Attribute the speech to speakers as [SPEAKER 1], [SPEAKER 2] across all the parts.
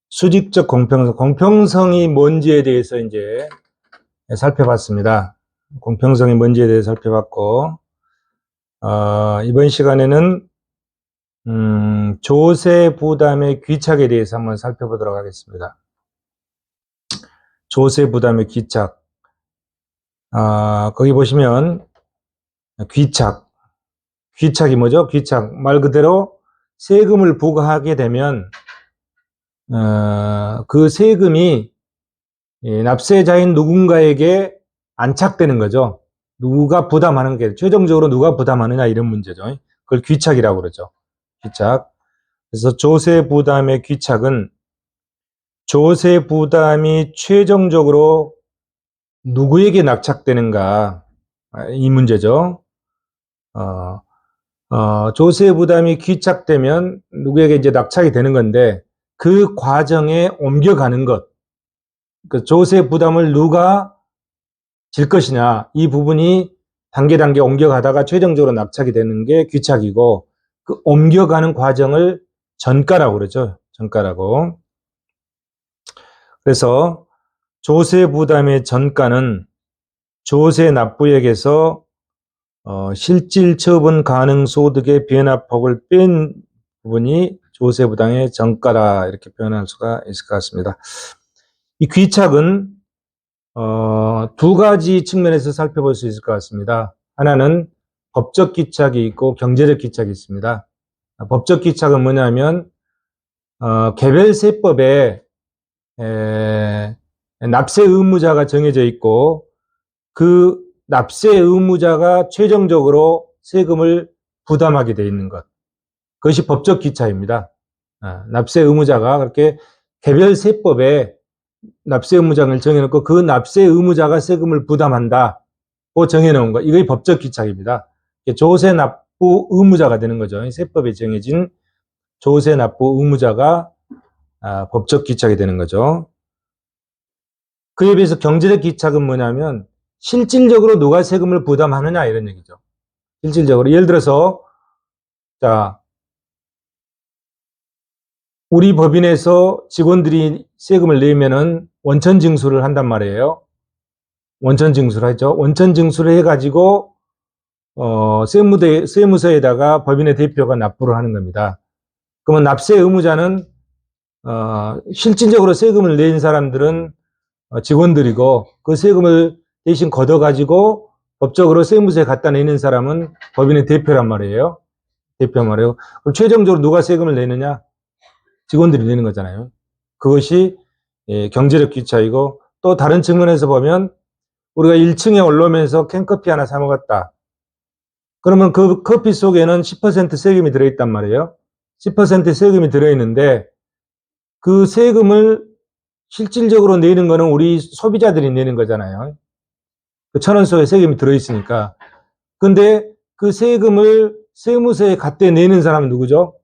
[SPEAKER 1] 수직적 공평성, 공평성이 뭔지에 대해서 이제 살펴봤습니다. 공평성이 뭔지에 대해서 살펴봤고, 이번 시간에는 조세 부담의 귀착에 대해서 한번 살펴보도록 하겠습니다. 조세 부담의 귀착. 거기 보시면 귀착. 귀착이 뭐죠? 귀착. 말 그대로 세금을 부과하게 되면 그 세금이 납세자인 누군가에게 안착되는 거죠. 누가 부담하는 게, 최종적으로 누가 부담하느냐 이런 문제죠. 그걸 귀착이라고 그러죠. 귀착. 그래서 조세 부담의 귀착은 조세 부담이 최종적으로 누구에게 낙착되는가, 이 문제죠. 조세 부담이 귀착되면 누구에게 이제 낙착이 되는 건데, 그 과정에 옮겨가는 것, 그 조세 부담을 누가 질 것이냐, 이 부분이 단계 옮겨가다가 최종적으로 낙착이 되는 게 귀착이고, 그 옮겨가는 과정을 전가라고 그러죠. 전가라고. 그래서 조세 부담의 전가는 조세 납부액에서 실질 처분 가능 소득의 변화폭을 뺀 부분이 조세 부담의 전가라, 이렇게 표현할 수가 있을 것 같습니다. 이 귀착은 두 가지 측면에서 살펴볼 수 있을 것 같습니다. 하나는 법적 귀착이 있고 경제적 귀착이 있습니다. 법적 귀착은 뭐냐면 개별세법에 납세 의무자가 정해져 있고, 그 납세 의무자가 최종적으로 세금을 부담하게 되어 있는 것, 그것이 법적 귀착입니다. 납세 의무자가 그렇게 개별세법에 납세 의무자를 정해놓고 그 납세 의무자가 세금을 부담한다고 정해놓은 것, 이게 법적 귀착입니다. 조세 납부 의무자가 되는 거죠. 세법에 정해진 조세 납부 의무자가 법적 귀착이 되는 거죠. 그에 비해서 경제적 귀착은 뭐냐면 실질적으로 누가 세금을 부담하느냐, 이런 얘기죠. 실질적으로. 예를 들어서 자, 우리 법인에서 직원들이 세금을 내면은 원천 징수를 한단 말이에요. 원천 징수를 하죠. 원천 징수를 해가지고 세무서에다가 법인의 대표가 납부를 하는 겁니다. 그러면 납세 의무자는 실질적으로 세금을 낸 사람들은 직원들이고, 그 세금을 대신 걷어가지고 법적으로 세무서에 갖다 내는 사람은 법인의 대표란 말이에요. 대표 말이에요. 그럼 최종적으로 누가 세금을 내느냐? 직원들이 내는 거잖아요. 그것이 경제적 귀착이고, 또 다른 측면에서 보면 우리가 1층에 올라오면서 캔커피 하나 사 먹었다. 그러면 그 커피 속에는 10% 세금이 들어있단 말이에요. 10% 세금이 들어있는데, 그 세금을 실질적으로 내는 거는 우리 소비자들이 내는 거잖아요. 그 1,000원 속에 세금이 들어있으니까. 근데 그 세금을 세무서에 갖다 내는 사람은 누구죠?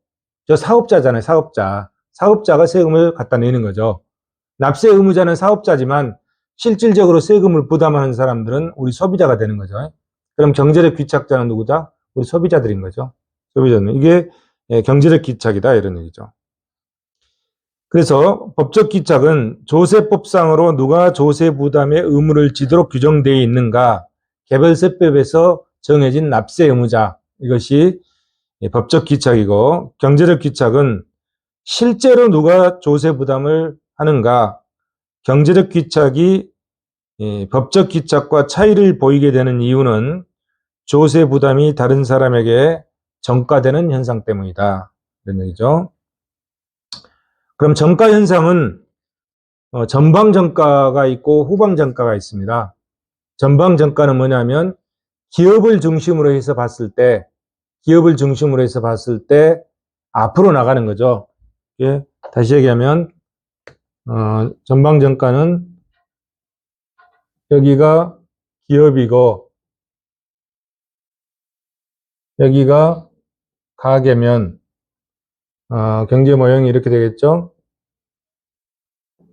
[SPEAKER 1] 저 사업자잖아요, 사업자. 사업자가 세금을 갖다 내는 거죠. 납세 의무자는 사업자지만 실질적으로 세금을 부담하는 사람들은 우리 소비자가 되는 거죠. 그럼 경제적 귀착자는 누구다? 우리 소비자들인 거죠. 소비자는. 이게 경제적 귀착이다, 이런 얘기죠. 그래서 법적 귀착은 조세법상으로 누가 조세 부담의 의무를 지도록 규정되어 있는가, 개별세법에서 정해진 납세 의무자, 이것이 법적 귀착이고, 경제적 귀착은 실제로 누가 조세 부담을 하는가, 경제적 귀착이 법적 귀착과 차이를 보이게 되는 이유는 조세 부담이 다른 사람에게 전가되는 현상 때문이다, 이런 얘기죠. 그럼 전가 현상은 전방 전가가 있고 후방 전가가 있습니다. 전방 전가는 뭐냐면 기업을 중심으로 해서 봤을 때, 앞으로 나가는 거죠. 예, 다시 얘기하면 전방 전가는 여기가 기업이고 여기가 가계면 경제 모형이 이렇게 되겠죠.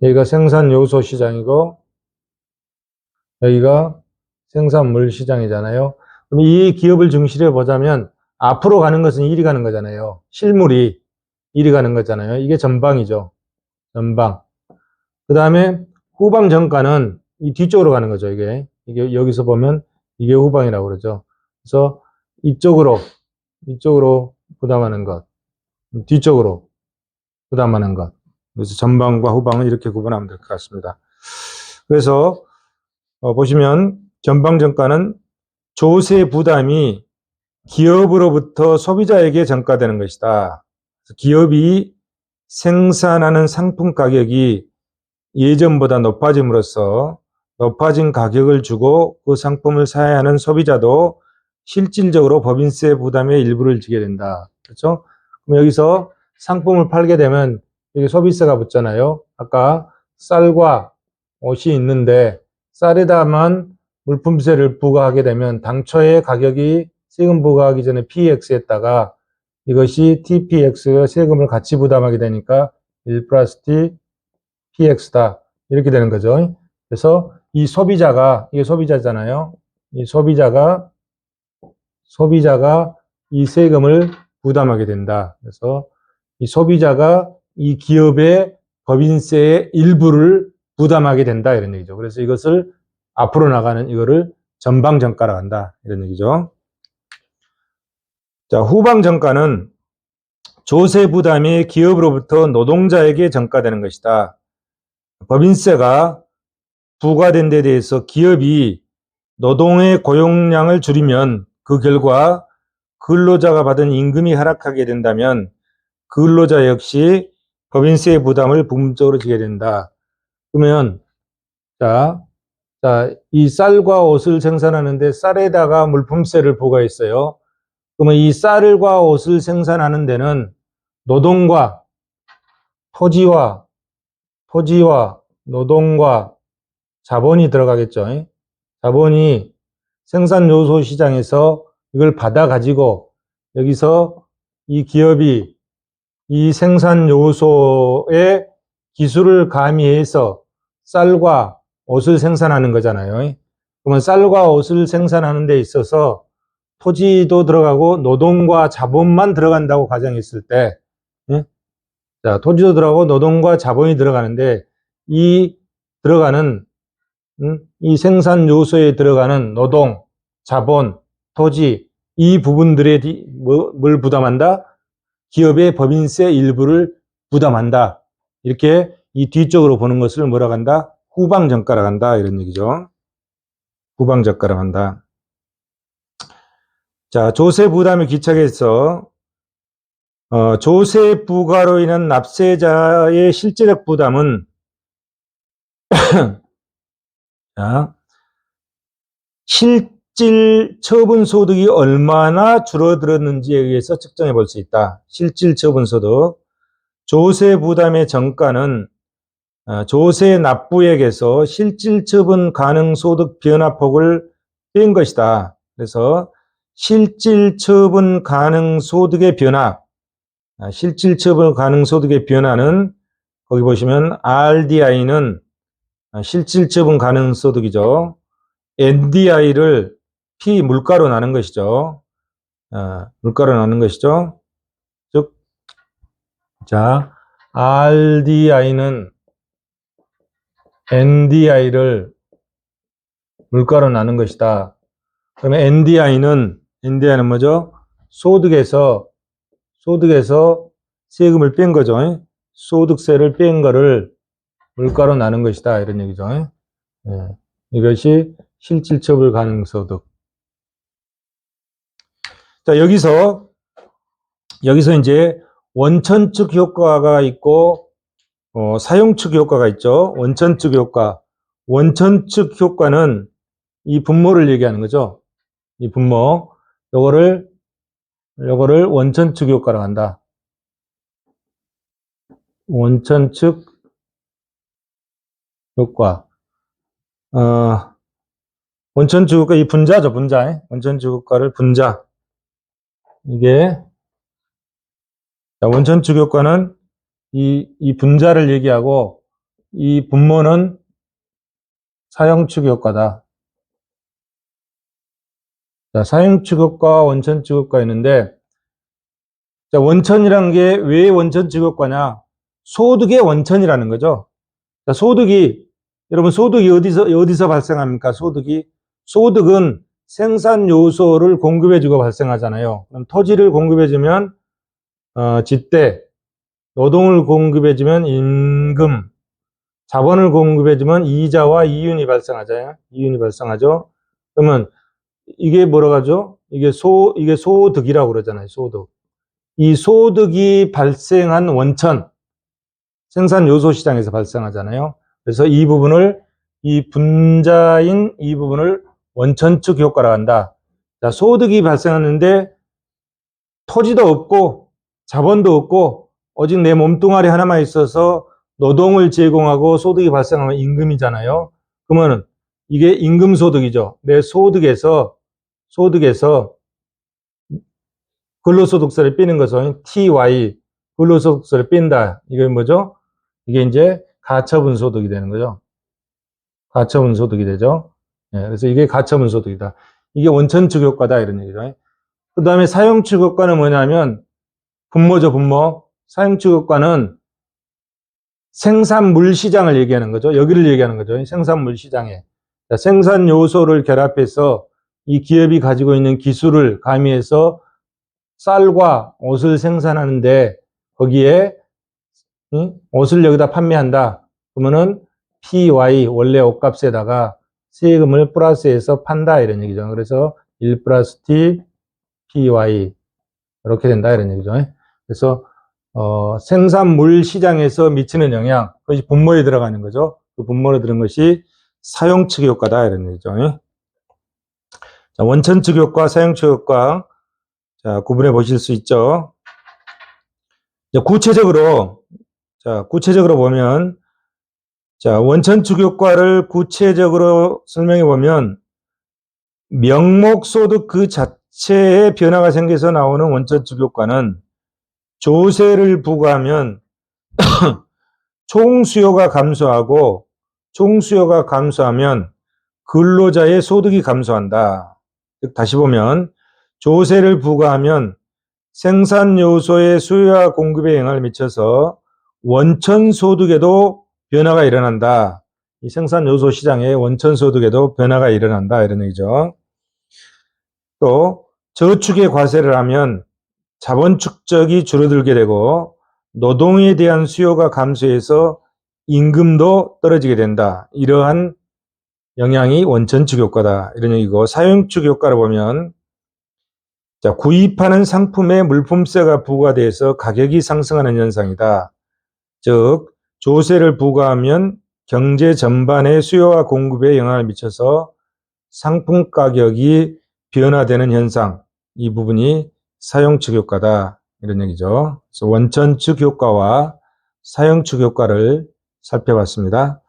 [SPEAKER 1] 여기가 생산 요소 시장이고 여기가 생산물 시장이잖아요. 그럼 이 기업을 중심으로 보자면 앞으로 가는 것은 이리 가는 거잖아요. 실물이 이리 가는 거잖아요. 이게 전방이죠. 전방. 그 다음에 후방 정가는 이 뒤쪽으로 가는 거죠. 이게 여기서 보면 이게 후방이라고 그러죠. 그래서 이쪽으로 부담하는 것, 뒤쪽으로 부담하는 것. 그래서 전방과 후방은 이렇게 구분하면 될 것 같습니다. 그래서 보시면 전방 정가는 조세 부담이 기업으로부터 소비자에게 전가되는 것이다. 기업이 생산하는 상품 가격이 예전보다 높아짐으로써 높아진 가격을 주고 그 상품을 사야 하는 소비자도 실질적으로 법인세 부담의 일부를 지게 된다. 그렇죠? 그럼 여기서 상품을 팔게 되면 여기 소비세가 붙잖아요. 아까 쌀과 옷이 있는데 쌀에다만 물품세를 부과하게 되면 당초에 가격이 세금 부과하기 전에 PX였다가 이것이 TPX 세금을 같이 부담하게 되니까 1 플러스 T PX다. 이렇게 되는 거죠. 그래서 이 소비자가, 이게 소비자잖아요. 이 소비자가 이 세금을 부담하게 된다. 그래서 이 소비자가 이 기업의 법인세의 일부를 부담하게 된다. 이런 얘기죠. 그래서 이것을 앞으로 나가는 이거를 전방정가라고 한다. 이런 얘기죠. 자, 후방정가는 조세 부담이 기업으로부터 노동자에게 전가되는 것이다. 법인세가 부과된 데 대해서 기업이 노동의 고용량을 줄이면 그 결과 근로자가 받은 임금이 하락하게 된다면 근로자 역시 법인세 부담을 부분적으로 지게 된다. 그러면 이 쌀과 옷을 생산하는데 쌀에다가 물품세를 부과했어요. 그러면 이 쌀과 옷을 생산하는 데는 노동과 토지와 노동과 자본이 들어가겠죠. 자본이 생산 요소 시장에서 이걸 받아 가지고 여기서 이 기업이 이 생산 요소에 기술을 가미해서 쌀과 옷을 생산하는 거잖아요. 그러면 쌀과 옷을 생산하는 데 있어서 토지도 들어가고 노동과 자본만 들어간다고 가정했을 때, 자, 토지도 들어가고 노동과 자본이 들어가는데 이 들어가는 이 생산 요소에 들어가는 노동, 자본, 토지 이 부분들에 뭘 부담한다? 기업의 법인세 일부를 부담한다. 이렇게 이 뒤쪽으로 보는 것을 뭐라고 한다? 후방정가라고 한다. 이런 얘기죠. 후방정가라고 한다. 자, 조세 부담에 기착해서 조세 부과로 인한 납세자의 실제적 부담은 자, 실질 처분 소득이 얼마나 줄어들었는지에 의해서 측정해 볼 수 있다. 실질 처분 소득. 조세 부담의 정가는 조세 납부액에서 실질 처분 가능 소득 변화폭을 뺀 것이다. 그래서 실질 처분 가능 소득의 변화, 실질 처분 가능 소득의 변화는 거기 보시면 RDI는 실질 처분 가능 소득이죠. NDI를 P 물가로 나눈 것이죠. 물가로 나눈 것이죠. 즉, 자, RDI는 NDI를 물가로 나눈 것이다. 그러면 NDI는 뭐죠? 소득에서 세금을 뺀 거죠. 소득세를 뺀 거를 물가로 나눈 것이다. 이런 얘기죠. 이것이 실질처분 가능 소득. 자, 여기서 이제 원천축 효과가 있고 사용축 효과가 있죠. 원천축 효과. 원천축 효과는 이 분모를 얘기하는 거죠. 이 분모. 요거를 원천축 효과라고 한다. 원천축 효과. 원천축 효과, 이 분자죠, 분자. 원천축 효과를 분자. 이게, 원천축 효과는 이 분자를 얘기하고, 이 분모는 사용축 효과다. 자, 사용축 효과와 원천축 효과 있는데, 자, 원천이란 게 왜 원천축 효과냐? 소득의 원천이라는 거죠. 자, 여러분 소득이 어디서 발생합니까? 소득은 생산 요소를 공급해주고 발생하잖아요. 그럼 토지를 공급해주면 집대, 노동을 공급해주면 임금, 자본을 공급해주면 이자와 이윤이 발생하죠. 그러면 이게 뭐라고 하죠? 이게 소득이라고 그러잖아요. 소득. 이 소득이 발생한 원천, 생산 요소 시장에서 발생하잖아요. 그래서 이 분자인 이 부분을 원천축 효과라고 한다. 자, 소득이 발생하는데 토지도 없고 자본도 없고 오직 내 몸뚱아리 하나만 있어서 노동을 제공하고 소득이 발생하면 임금이잖아요. 그러면 이게 임금소득이죠. 내 소득에서 근로소득세를 빼는 것은 TY, 근로소득세를 뺀다. 이게 뭐죠? 이게 이제 가처분 소득이 되는 거죠. 가처분 소득이 되죠. 예, 그래서 이게 가처분 소득이다. 이게 원천축 효과다. 이런 얘기죠. 그 다음에 사용축 효과는 뭐냐면, 분모죠, 분모. 사용축 효과는 생산물 시장을 얘기하는 거죠. 여기를 얘기하는 거죠. 생산물 시장에. 생산 요소를 결합해서 이 기업이 가지고 있는 기술을 가미해서 쌀과 옷을 생산하는데 거기에 옷을 여기다 판매한다. 그러면은 PY 원래 옷값에다가 세금을 플러스해서 판다 이런 얘기죠. 그래서 1 플러스 T PY 이렇게 된다 이런 얘기죠. 그래서 생산물 시장에서 미치는 영향, 그것이 분모에 들어가는 거죠. 그 분모에 들은 것이 사용축 효과다 이런 얘기죠. 자, 원천축 효과, 사용축 효과, 자, 구분해 보실 수 있죠. 구체적으로 보면, 자, 원천축 효과를 구체적으로 설명해 보면, 명목소득 그 자체에 변화가 생겨서 나오는 원천축 효과는 조세를 부과하면 총수요가 감소하면 근로자의 소득이 감소한다. 즉 다시 보면 조세를 부과하면 생산 요소의 수요와 공급에 영향을 미쳐서 원천 소득에도 변화가 일어난다. 이 생산 요소 시장의 원천 소득에도 변화가 일어난다 이런 얘기죠. 또 저축에 과세를 하면 자본 축적이 줄어들게 되고 노동에 대한 수요가 감소해서 임금도 떨어지게 된다. 이러한 영향이 원천축 효과다. 이런 얘기고, 사용축 효과를 보면, 자, 구입하는 상품에 물품세가 부과돼서 가격이 상승하는 현상이다. 즉, 조세를 부과하면 경제 전반의 수요와 공급에 영향을 미쳐서 상품 가격이 변화되는 현상, 이 부분이 사용축 효과다. 이런 얘기죠. 그래서 원천축 효과와 사용축 효과를 살펴봤습니다.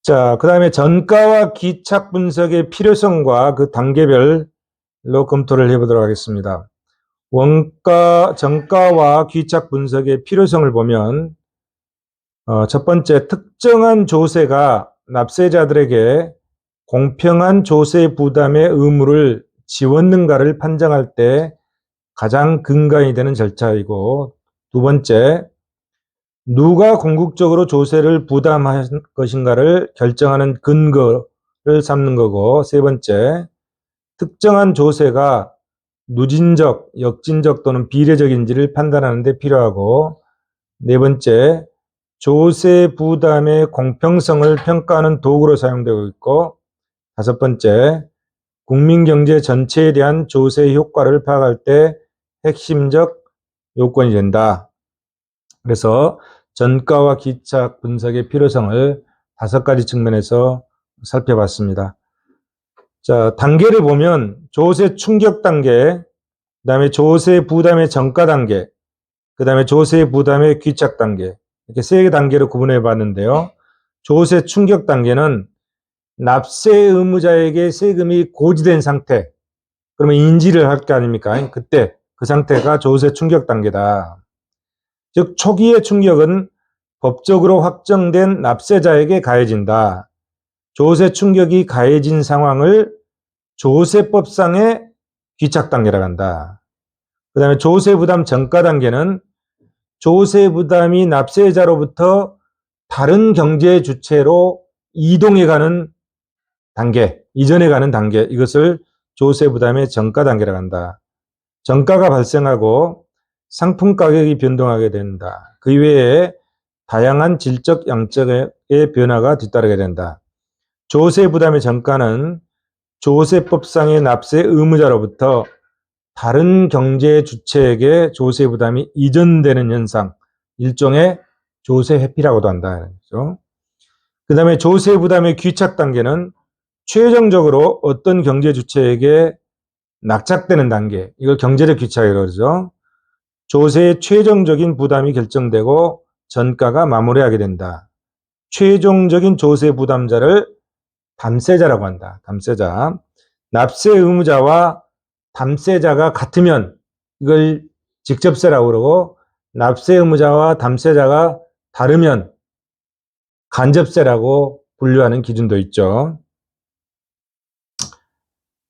[SPEAKER 1] 자, 그 다음에 전가와 기착 분석의 필요성과 그 단계별로 검토를 해보도록 하겠습니다. 전가와 기착 분석의 필요성을 보면, 첫 번째, 특정한 조세가 납세자들에게 공평한 조세 부담의 의무를 지웠는가를 판정할 때 가장 근간이 되는 절차이고, 두 번째, 누가 궁극적으로 조세를 부담할 것인가를 결정하는 근거를 삼는 거고, 세 번째, 특정한 조세가 누진적, 역진적 또는 비례적인지를 판단하는 데 필요하고, 네 번째, 조세 부담의 공평성을 평가하는 도구로 사용되고 있고, 다섯 번째, 국민경제 전체에 대한 조세 효과를 파악할 때 핵심적 요건이 된다. 그래서 전가와 기착 분석의 필요성을 5가지 측면에서 살펴봤습니다. 자, 단계를 보면 조세 충격 단계, 그 다음에 조세 부담의 전가 단계, 그 다음에 조세 부담의 귀착 단계, 이렇게 3개 단계로 구분해 봤는데요. 조세 충격 단계는 납세 의무자에게 세금이 고지된 상태, 그러면 인지를 할 게 아닙니까? 그때 그 상태가 조세 충격 단계다. 즉 초기의 충격은 법적으로 확정된 납세자에게 가해진다. 조세 충격이 가해진 상황을 조세법상의 귀착 단계라고 한다. 그 다음에 조세 부담 전가 단계는 조세 부담이 납세자로부터 다른 경제 주체로 이동해 가는 단계, 이전해 가는 단계, 이것을 조세 부담의 전가 단계라고 한다. 전가가 발생하고 상품 가격이 변동하게 된다. 그 이외에 다양한 질적, 양적의 변화가 뒤따르게 된다. 조세 부담의 전가는 조세법상의 납세 의무자로부터 다른 경제 주체에게 조세 부담이 이전되는 현상, 일종의 조세 회피라고도 한다. 그 다음에 조세 부담의 귀착 단계는 최종적으로 어떤 경제 주체에게 낙착되는 단계, 이걸 경제적 귀착이라고 그러죠. 조세의 최종적인 부담이 결정되고 전가가 마무리하게 된다. 최종적인 조세 부담자를 담세자라고 한다. 담세자. 납세 의무자와 담세자가 같으면 이걸 직접세라고 그러고, 납세 의무자와 담세자가 다르면 간접세라고 분류하는 기준도 있죠.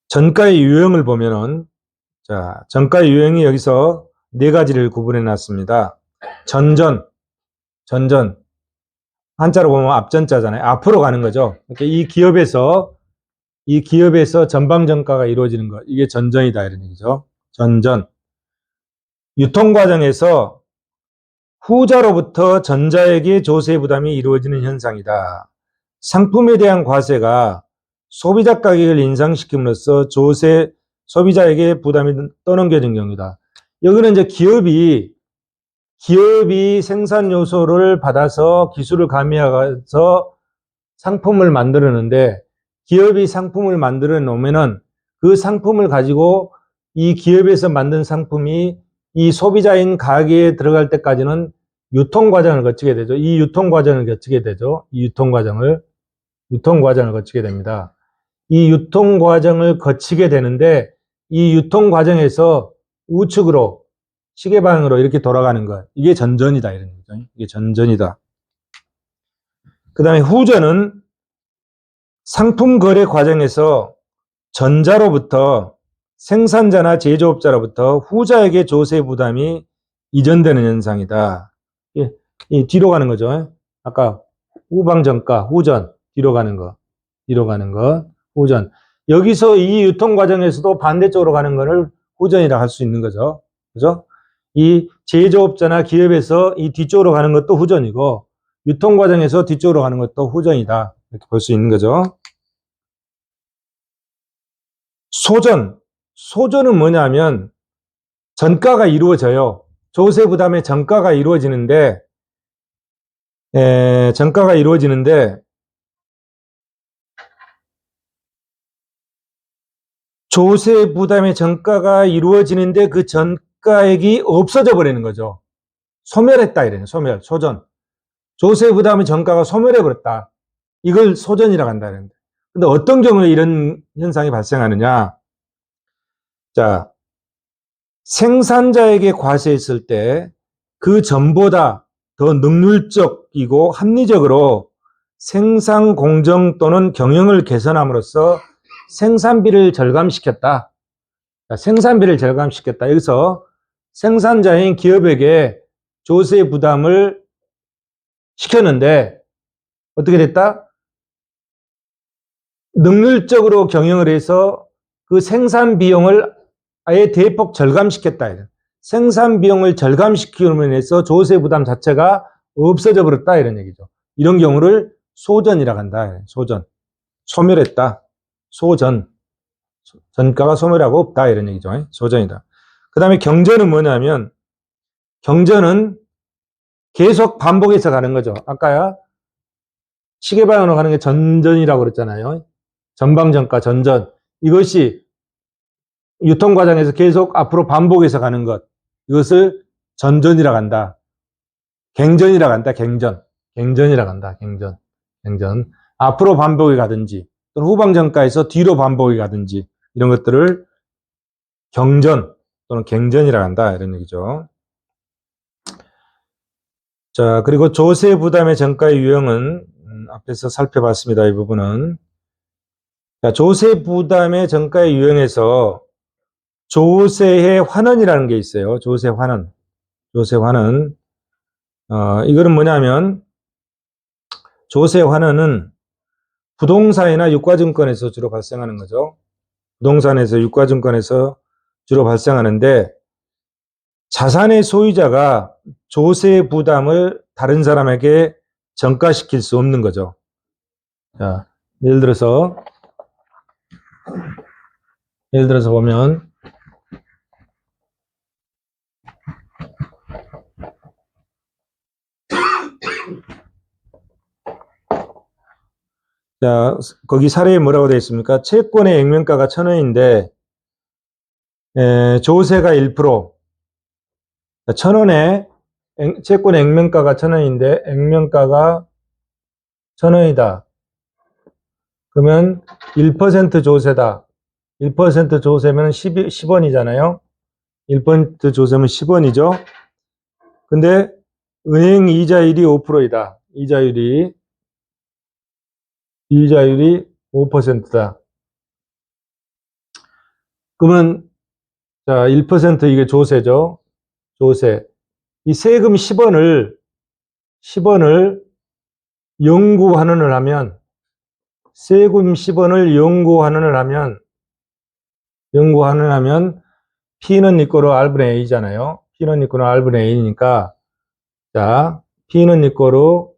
[SPEAKER 1] 전가의 유형을 보면은, 자, 전가의 유형이 여기서 네 가지를 구분해 놨습니다. 전전. 한자로 보면 앞전자잖아요. 앞으로 가는 거죠. 그러니까 이 기업에서 전방 전가가 이루어지는 것. 이게 전전이다. 이런 얘기죠. 전전. 유통 과정에서 후자로부터 전자에게 조세 부담이 이루어지는 현상이다. 상품에 대한 과세가 소비자 가격을 인상시킴으로써 소비자에게 부담이 떠넘겨진 경우다. 여기는 이제 기업이 생산 요소를 받아서 기술을 가미해서 상품을 만들었는데, 기업이 상품을 만들어 놓으면은 그 상품을 가지고 이 기업에서 만든 상품이 이 소비자인 가게에 들어갈 때까지는 유통 과정을 거치게 되죠. 이 유통 과정을 거치게 됩니다. 이 유통 과정을 거치게 되는데, 이 유통 과정에서 우측으로 시계 방향으로 이렇게 돌아가는 것. 이게 전전이다. 이런 거죠. 이게 전전이다. 그 다음에 후전은 상품 거래 과정에서 전자로부터 생산자나 제조업자로부터 후자에게 조세 부담이 이전되는 현상이다. 뒤로 가는 거죠. 아까 후방전가, 후전, 뒤로 가는 거, 후전. 여기서 이 유통 과정에서도 반대쪽으로 가는 거를 후전이라 할 수 있는 거죠. 그죠? 이 제조업자나 기업에서 이 뒤쪽으로 가는 것도 후전이고, 유통 과정에서 뒤쪽으로 가는 것도 후전이다. 이렇게 볼 수 있는 거죠. 소전은 뭐냐면 전가가 이루어져요. 조세 부담의 전가가 이루어지는데, 조세 부담의 전가가 이루어지는데 그 전가액이 없어져 버리는 거죠. 소멸했다 이래요. 소전. 조세 부담의 전가가 소멸해 버렸다. 이걸 소전이라고 한다. 근데 어떤 경우에 이런 현상이 발생하느냐? 자, 생산자에게 과세했을 때 그 전보다 더 능률적이고 합리적으로 생산 공정 또는 경영을 개선함으로써 생산비를 절감시켰다. 여기서 생산자인 기업에게 조세 부담을 시켰는데 어떻게 됐다? 능률적으로 경영을 해서 그 생산 비용을 아예 대폭 절감시켰다. 생산 비용을 절감시키므로 인해서 조세 부담 자체가 없어져 버렸다 이런 얘기죠. 이런 경우를 소전이라고 한다. 소멸했다. 전가가 소멸하고 없다 이런 얘기죠. 소전이다. 그 다음에 경전은 뭐냐면, 경전은 계속 반복해서 가는 거죠. 아까야 시계 방향으로 가는 게 전전이라고 그랬잖아요. 전방전가, 전전. 이것이 유통 과정에서 계속 앞으로 반복해서 가는 것. 이것을 전전이라고 한다. 갱전이라고 한다. 갱전이라고 한다. 갱전. 앞으로 반복해 가든지 또는 후방전가에서 뒤로 반복해 가든지 이런 것들을 경전 또는 갱전이라고 한다. 이런 얘기죠. 자, 그리고 조세 부담의 전가의 유형은 앞에서 살펴봤습니다. 이 부분은. 자, 조세 부담의 전가의 유형에서 조세의 환원이라는 게 있어요. 조세 환원. 이거는 뭐냐면 조세 환원은 부동산이나 유가증권에서 주로 발생하는 거죠. 부동산에서 유가증권에서 주로 발생하는데 자산의 소유자가 조세 부담을 다른 사람에게 전가시킬 수 없는 거죠. 자, 예를 들어서 보면 자, 거기 사례에 뭐라고 되어 있습니까? 채권의 액면가가 1,000원인데 조세가 1%. 1,000원에 채권 액면가가 1,000원인데 액면가가 1,000원이다. 그러면 1% 조세다. 1% 조세면 10원이잖아요. 1% 조세면 10원이죠. 근데 은행 이자율이 5%이다. 이자율이 5%다. 그러면 자, 1% 이게 조세죠. 조세. 이 세금 10원을 영구환원을 하면 세금 10원을 영구환원을 하면 P는 이꼬로 R분의 A잖아요. P는 이꼬로 R분의 A니까 자, P는 이꼬로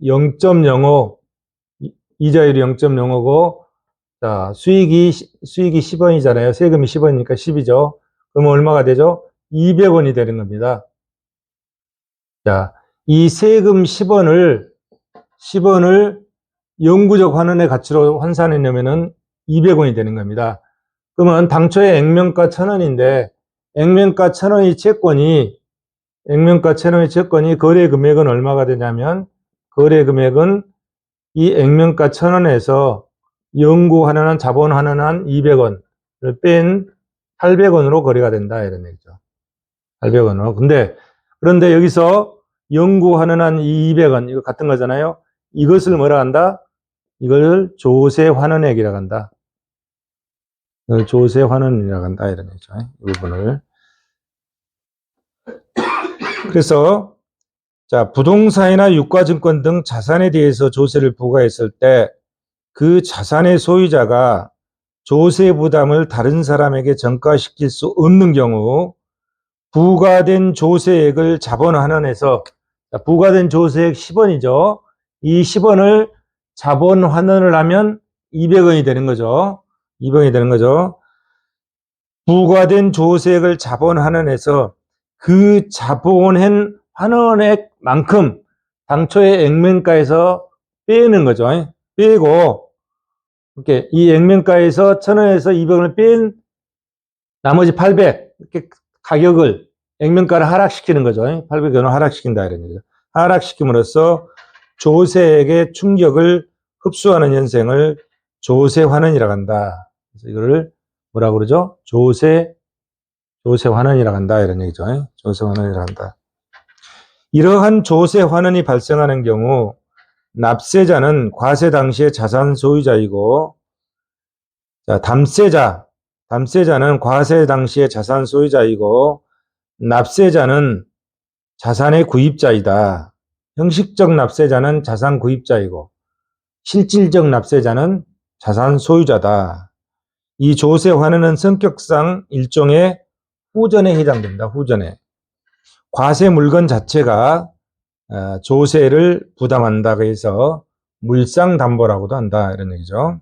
[SPEAKER 1] 0.05 이자율이 0.05고 자, 수익이 10원이잖아요. 세금이 10원이니까 10이죠. 그러면 얼마가 되죠? 200원이 되는 겁니다. 자, 이 세금 10원을 영구적 환원의 가치로 환산해 놓으면은 200원이 되는 겁니다. 그러면 당초에 액면가 1,000원인데 액면가 1,000원의 채권이 거래 금액은 얼마가 되냐면 거래 금액은 이 액면가 1,000원에서 영구 환원한 자본 환원한 200원을 뺀 800원으로 거래가 된다 이런 얘기죠. 800원으로. 그런데 여기서 영구 환원한 200원 이거 같은 거잖아요. 이것을 뭐라 한다? 이걸 조세 환원액이라고 한다. 이걸 조세 환원이라고 한다 이런 얘기죠. 이 부분을. 그래서 자, 부동산이나 유가증권 등 자산에 대해서 조세를 부과했을 때 그 자산의 소유자가 조세 부담을 다른 사람에게 전가시킬 수 없는 경우 부과된 조세액을 자본 환원해서 부과된 조세액 10원이죠. 이 10원을 자본 환원을 하면 200원이 되는 거죠. 200원이 되는 거죠. 부과된 조세액을 자본 환원해서 그 자본한 환원액만큼 당초의 액면가에서 빼는 거죠. 빼고 이렇게 이 액면가에서 1,000원에서 200원을 뺀 나머지 800 이렇게 가격을 액면가를 하락시키는 거죠. 800원을 하락시킨다 이런 얘기죠. 하락시킴으로써 조세액의 충격을 흡수하는 현상을 조세 환원이라고 한다. 그래서 이거를 뭐라고 그러죠? 조세 환원이라고 한다 이런 얘기죠. 조세 환원이라고 한다. 이러한 조세 환원이 발생하는 경우 납세자는 과세 당시의 자산 소유자이고 자, 담세자는 과세 당시의 자산 소유자이고 납세자는 자산의 구입자이다. 형식적 납세자는 자산 구입자이고 실질적 납세자는 자산 소유자다. 이 조세 환원은 성격상 일종의 후전에 해당됩니다. 후전에. 과세 물건 자체가 조세를 부담한다고 해서 물상담보라고도 한다 이런 얘기죠.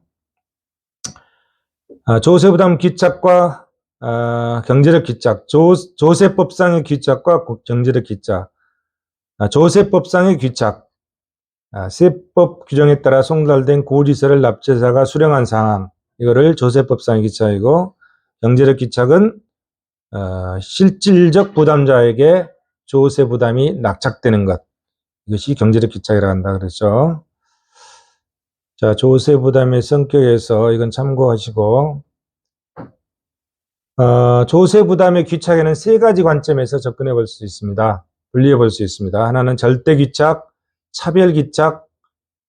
[SPEAKER 1] 조세부담 귀착과 경제력 귀착, 조세법상의 귀착과 경제력 귀착. 조세법상의 귀착, 세법 규정에 따라 송달된 고지서를 납세자가 수령한 상황, 이거를 조세법상의 귀착이고, 경제력 귀착은 실질적 부담자에게 조세 부담이 낙착되는 것, 이것이 경제력 귀착이라고 한다 그랬죠. 자, 조세 부담의 성격에서 이건 참고하시고, 조세 부담의 귀착에는 세 가지 관점에서 접근해 볼 수 있습니다. 분리해 볼 수 있습니다. 하나는 절대 귀착, 차별 귀착,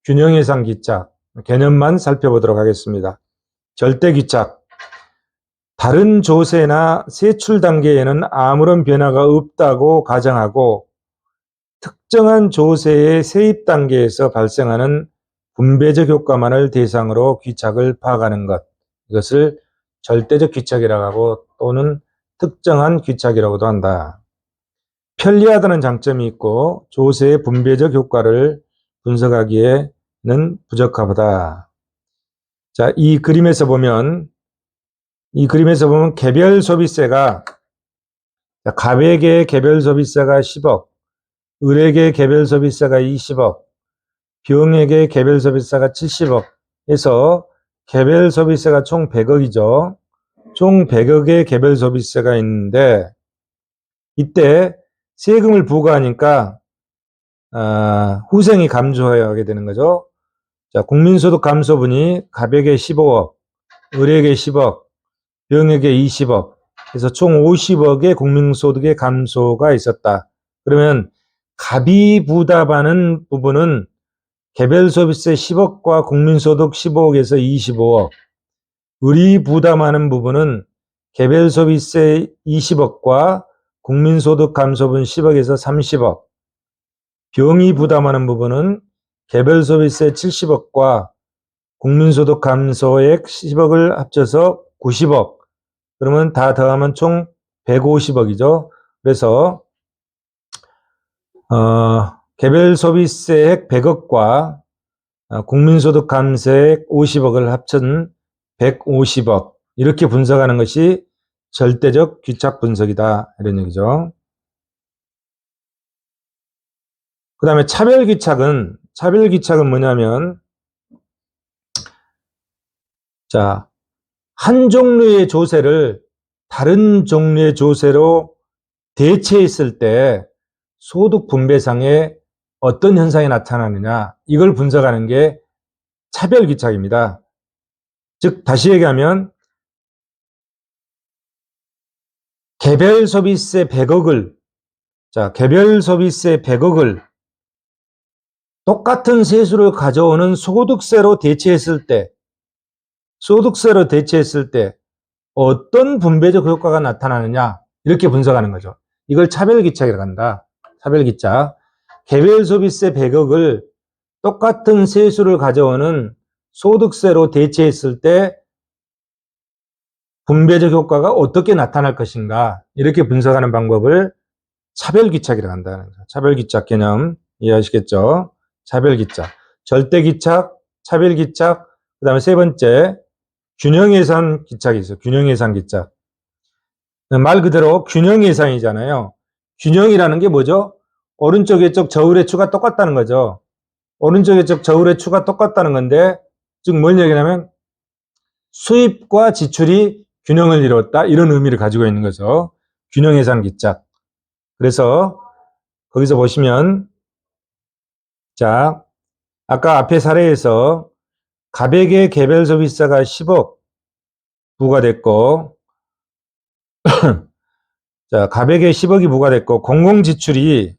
[SPEAKER 1] 균형 해상 귀착, 개념만 살펴보도록 하겠습니다. 절대 귀착. 다른 조세나 세출 단계에는 아무런 변화가 없다고 가정하고 특정한 조세의 세입 단계에서 발생하는 분배적 효과만을 대상으로 귀착을 파악하는 것. 이것을 절대적 귀착이라고 하고 또는 특정한 귀착이라고도 한다. 편리하다는 장점이 있고 조세의 분배적 효과를 분석하기에는 부적합하다. 자, 이 그림에서 보면 개별 소비세가 갑에게 개별 소비세가 10억, 을에게 개별 소비세가 20억, 병에게 개별 소비세가 70억 해서 개별 소비세가 총 100억이죠. 총 100억의 개별 소비세가 있는데 이때 세금을 부과하니까 후생이 감소하게 되는 거죠. 자, 국민소득 감소분이 갑에게 15억, 을에게 10억, 병에게 20억, 그래서 총 50억의 국민소득의 감소가 있었다. 그러면 갑이 부담하는 부분은 개별소비세 10억과 국민소득 15억에서 25억, 을이 부담하는 부분은 개별소비세 20억과 국민소득 감소분 10억에서 30억, 병이 부담하는 부분은 개별소비세 70억과 국민소득 감소액 10억을 합쳐서 90억. 그러면 다 더하면 총 150억이죠. 그래서 개별소비세액 100억과 국민소득 감소액 50억을 합친 150억. 이렇게 분석하는 것이 절대적 귀착 분석이다. 이런 얘기죠. 그 다음에 차별귀착은 뭐냐면, 자, 한 종류의 조세를 다른 종류의 조세로 대체했을 때 소득 분배상에 어떤 현상이 나타나느냐, 이걸 분석하는 게 차별귀착입니다. 즉, 다시 얘기하면, 개별 소비세 100억을, 개별 소비세 100억을 똑같은 세수를 가져오는 소득세로 대체했을 때 어떤 분배적 효과가 나타나느냐, 이렇게 분석하는 거죠. 이걸 차별귀착이라고 한다. 차별귀착. 개별 소비세 100억을 똑같은 세수를 가져오는 소득세로 대체했을 때 분배적 효과가 어떻게 나타날 것인가, 이렇게 분석하는 방법을 차별귀착이라고 한다는 거죠. 차별귀착 개념 이해하시겠죠? 차별귀착. 절대귀착, 차별귀착, 그 다음에 세 번째, 균형예산 귀착이 있어요. 균형예산 귀착. 말 그대로 균형예산이잖아요. 균형이라는 게 뭐죠? 오른쪽, 왼쪽, 저울의 추가 똑같다는 거죠. 오른쪽, 왼쪽, 저울의 추가 똑같다는 건데, 즉, 뭘 얘기냐면, 수입과 지출이 균형을 이뤘다, 이런 의미를 가지고 있는 거죠. 균형예산 귀착. 그래서, 거기서 보시면, 자, 아까 앞에 사례에서 갑에게 개별 소비세가 10억 부과됐고, 자, 갑에게 10억이 부과됐고, 공공지출이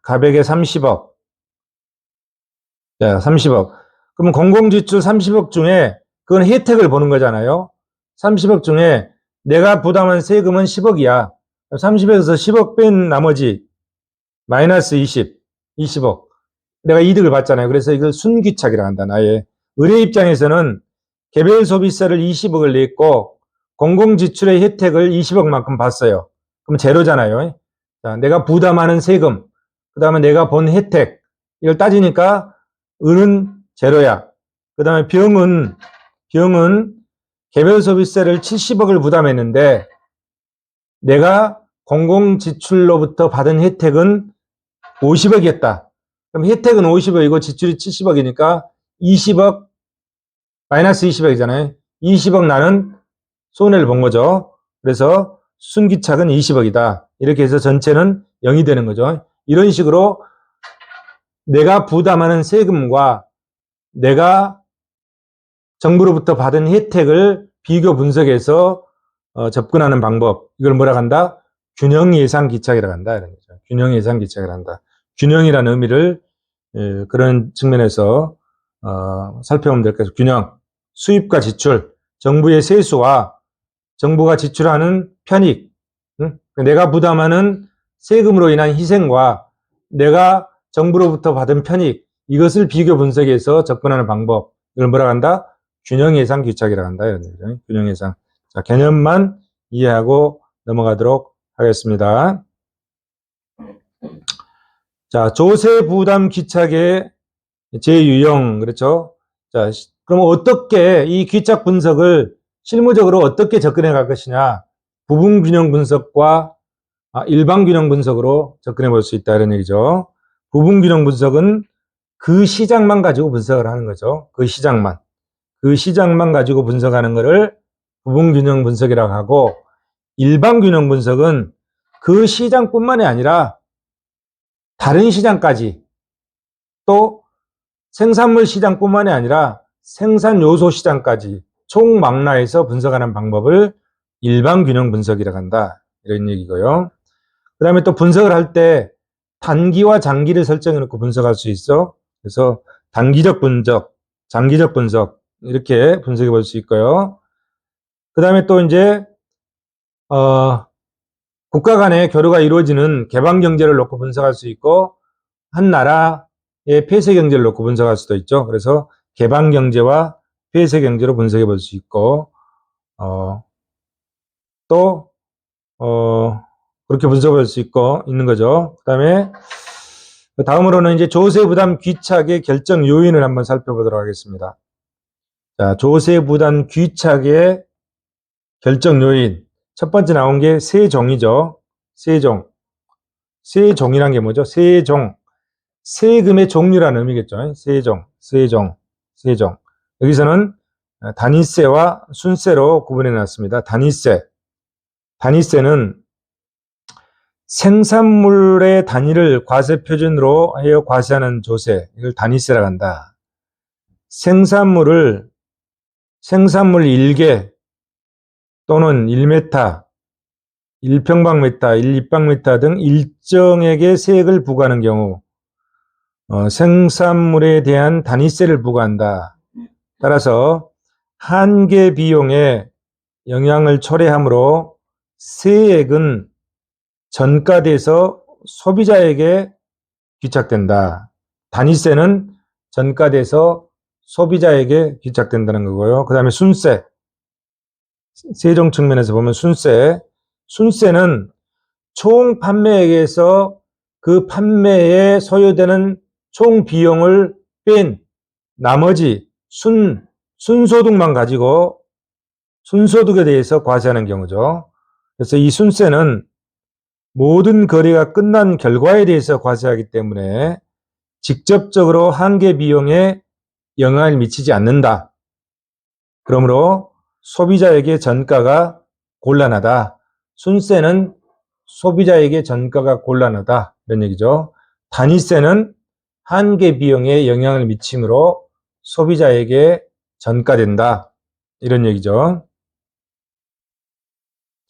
[SPEAKER 1] 갑에게 30억. 자, 30억. 그러면 공공지출 30억 중에, 그건 혜택을 보는 거잖아요. 30억 중에 내가 부담한 세금은 10억이야. 30에서 10억 뺀 나머지, 마이너스 20억. 내가 이득을 받잖아요. 그래서 이걸 순귀착이라고 한다. 나의 의뢰 입장에서는 개별 소비세를 20억을 냈고 공공지출의 혜택을 20억만큼 봤어요. 그럼 제로잖아요. 자, 내가 부담하는 세금, 그 다음에 내가 본 혜택, 이걸 따지니까 은은 제로야. 그 다음에 병은 개별 소비세를 70억을 부담했는데 내가 공공지출로부터 받은 혜택은 50억이었다. 그럼 혜택은 50억이고 지출이 70억이니까 20억 마이너스 20억이잖아요. 20억 나는 손해를 본 거죠. 그래서 순기착은 20억이다. 이렇게 해서 전체는 0이 되는 거죠. 이런 식으로 내가 부담하는 세금과 내가 정부로부터 받은 혜택을 비교 분석해서 접근하는 방법. 이걸 뭐라고 한다? 균형 예산 기착이라고 한다. 이런 거죠. 균형 예산 기착이라고 한다. 균형이라는 의미를 그런 측면에서 살펴보면 될 것 같아요. 균형, 수입과 지출, 정부의 세수와 정부가 지출하는 편익, 내가 부담하는 세금으로 인한 희생과 내가 정부로부터 받은 편익, 이것을 비교 분석해서 접근하는 방법, 이걸 뭐라고 한다? 균형 예상 귀착이라고 한다. 이런 얘기죠. 균형 예상. 자, 개념만 이해하고 넘어가도록 하겠습니다. 자, 조세 부담 귀착의 제유형, 그렇죠? 자, 그럼 어떻게 이 귀착 분석을 실무적으로 어떻게 접근해 갈 것이냐? 부분 균형 분석과 일반 균형 분석으로 접근해 볼 수 있다, 이런 얘기죠. 부분 균형 분석은 그 시장만 가지고 분석을 하는 거죠. 그 시장만 가지고 분석하는 거를 부분 균형 분석이라고 하고, 일반 균형 분석은 그 시장뿐만이 아니라 다른 시장까지, 또 생산물 시장뿐만이 아니라 생산 요소 시장까지 총망라해서 분석하는 방법을 일반 균형 분석이라고 한다, 이런 얘기고요. 그 다음에 또 분석을 할 때 단기와 장기를 설정해 놓고 분석할 수 있어. 그래서 단기적 분석, 장기적 분석, 이렇게 분석해 볼 수 있고요. 그 다음에 또 이제 국가 간의 교류가 이루어지는 개방 경제를 놓고 분석할 수 있고, 한 나라의 폐쇄 경제를 놓고 분석할 수도 있죠. 그래서 개방 경제와 폐쇄 경제로 분석해 볼 수 있고, 또 그렇게 분석해 볼 수 있고 있는 거죠. 그다음에 다음으로는 이제 조세 부담 귀착의 결정 요인을 한번 살펴보도록 하겠습니다. 자, 조세 부담 귀착의 결정 요인. 첫 번째 나온 게 세종이죠. 세종. 세종이란 게 뭐죠? 세종. 세금의 종류라는 의미겠죠. 세종. 여기서는 단위세와 순세로 구분해 놨습니다. 단위세는 생산물의 단위를 과세 표준으로 하여 과세하는 조세, 이걸 단위세라고 한다. 생산물 1개 또는 1m, 1평방미터, 1立方미터 등 일정액의 세액을 부과하는 경우 생산물에 대한 단위세를 부과한다. 따라서 한계 비용에 영향을 초래하므로 세액은 전가돼서 소비자에게 귀착된다. 단위세는 전가돼서 소비자에게 귀착된다는 거고요. 그 다음에 순세. 세종 측면에서 보면 순세는 총 판매액에서 그 판매에 소요되는 총 비용을 뺀 나머지 순소득만 가지고 순소득에 대해서 과세하는 경우죠. 그래서 이 순세는 모든 거래가 끝난 결과에 대해서 과세하기 때문에 직접적으로 한계 비용에 영향을 미치지 않는다. 그러므로 소비자에게 전가가 곤란하다. 순세는 소비자에게 전가가 곤란하다. 이런 얘기죠. 단위세는 한계 비용에 영향을 미치므로 소비자에게 전가된다. 이런 얘기죠.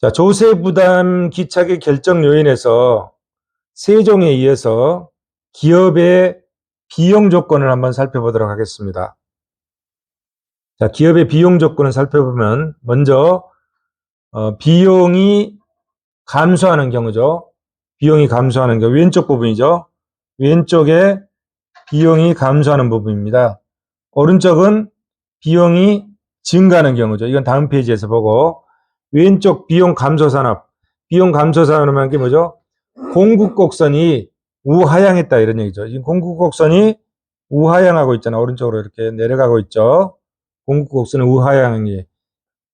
[SPEAKER 1] 자, 조세 부담 귀착의 결정 요인에서 세종에 의해서 기업의 비용 조건을 한번 살펴보도록 하겠습니다. 자, 기업의 비용 조건을 살펴보면 먼저 비용이 감소하는 경우죠. 비용이 감소하는 경우 왼쪽 부분이죠. 왼쪽에 비용이 감소하는 부분입니다. 오른쪽은 비용이 증가하는 경우죠. 이건 다음 페이지에서 보고, 왼쪽 비용 감소 산업. 비용 감소 산업이라는 게 뭐죠? 공급 곡선이 우하향했다, 이런 얘기죠. 지금 공급 곡선이 우하향하고 있잖아. 오른쪽으로 이렇게 내려가고 있죠. 공급 곡선은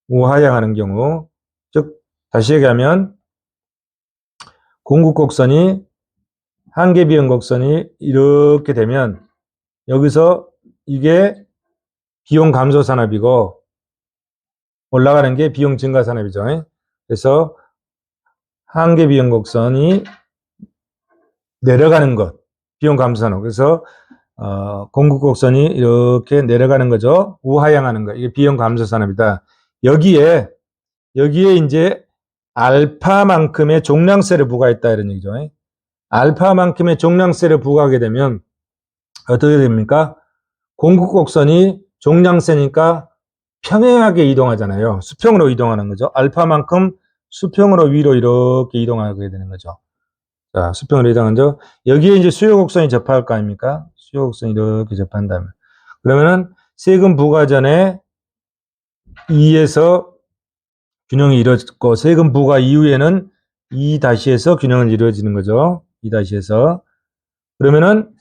[SPEAKER 1] 우하향하는 경우. 즉, 다시 얘기하면, 공급 곡선이 한계 비용 곡선이 이렇게 되면, 여기서 이게 비용 감소 산업이고, 올라가는 게 비용 증가 산업이죠. 그래서 한계 비용 곡선이 내려가는 것, 비용 감소 산업. 그래서 공급 곡선이 이렇게 내려가는 거죠. 우하향하는 거. 이게 비용 감소 산업이다. 여기에 이제 알파만큼의 종량세를 부과했다, 이런 얘기죠. 알파만큼의 종량세를 부과하게 되면 어떻게 됩니까? 공급 곡선이 종량세니까 평행하게 이동하잖아요. 수평으로 이동하는 거죠. 알파만큼 수평으로 위로 이렇게 이동하게 되는 거죠. 자, 수평으로 해당하죠. 여기에 이제 수요 곡선이 접할 거 아닙니까? 수요 곡선이 이렇게 접한다면. 그러면은 세금 부과 전에 2에서 균형이 이루어졌고, 세금 부과 이후에는 2-에서 균형은 이루어지는 거죠. 2-에서. 그러면은,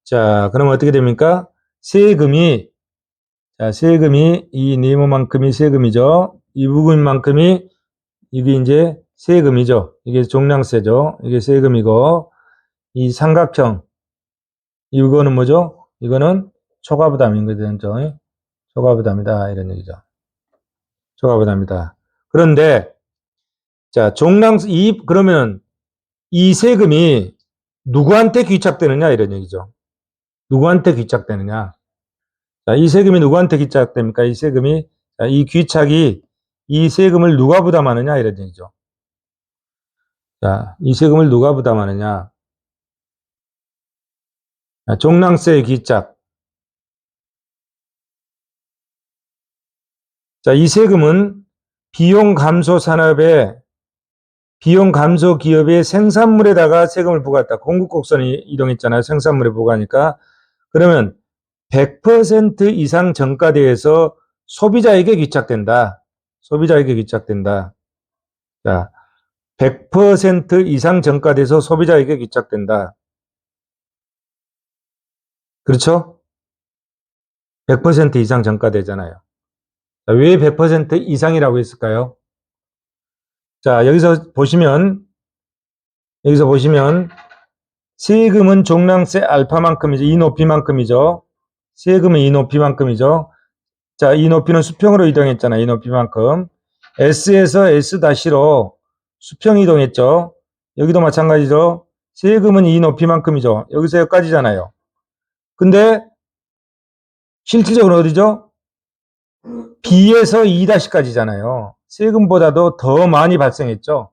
[SPEAKER 1] 자, 그러면 어떻게 됩니까? 세금이 이 네모만큼이 세금이죠. 이 부분만큼이 이게 이제 세금이죠. 이게 종량세죠. 이게 세금이고, 이 삼각형, 이거는 뭐죠? 이거는 초과부담인 거죠. 초과부담이다. 이런 얘기죠. 초과부담이다. 그런데, 자, 그러면 이 세금이 누구한테 귀착되느냐? 이런 얘기죠. 누구한테 귀착되느냐? 자, 이 세금이 누구한테 귀착됩니까? 이 세금이, 자, 이 세금을 누가 부담하느냐? 이런 얘기죠. 자, 이 세금을 누가 부담하느냐? 자, 종량세의 귀착. 자, 이 세금은 비용 감소 기업의 생산물에다가 세금을 부과했다. 공급 곡선이 이동했잖아요. 생산물에 부과하니까. 그러면 100% 이상 정가대에서 소비자에게 귀착된다. 소비자에게 귀착된다. 자, 100% 이상 정가돼서 소비자에게 귀착된다. 그렇죠? 100% 이상 정가되잖아요. 왜 100% 이상이라고 했을까요? 자, 여기서 보시면 세금은 종량세 알파만큼이죠. 이 높이만큼이죠. 세금은 이 높이만큼이죠. 자, 이 높이는 수평으로 이동했잖아요. 이 높이만큼. S에서 S-로 수평 이동했죠. 여기도 마찬가지죠. 세금은 이 높이만큼이죠. 여기서 여기까지잖아요. 근데 실질적으로 어디죠? B에서 2-까지잖아요. 세금보다도 더 많이 발생했죠.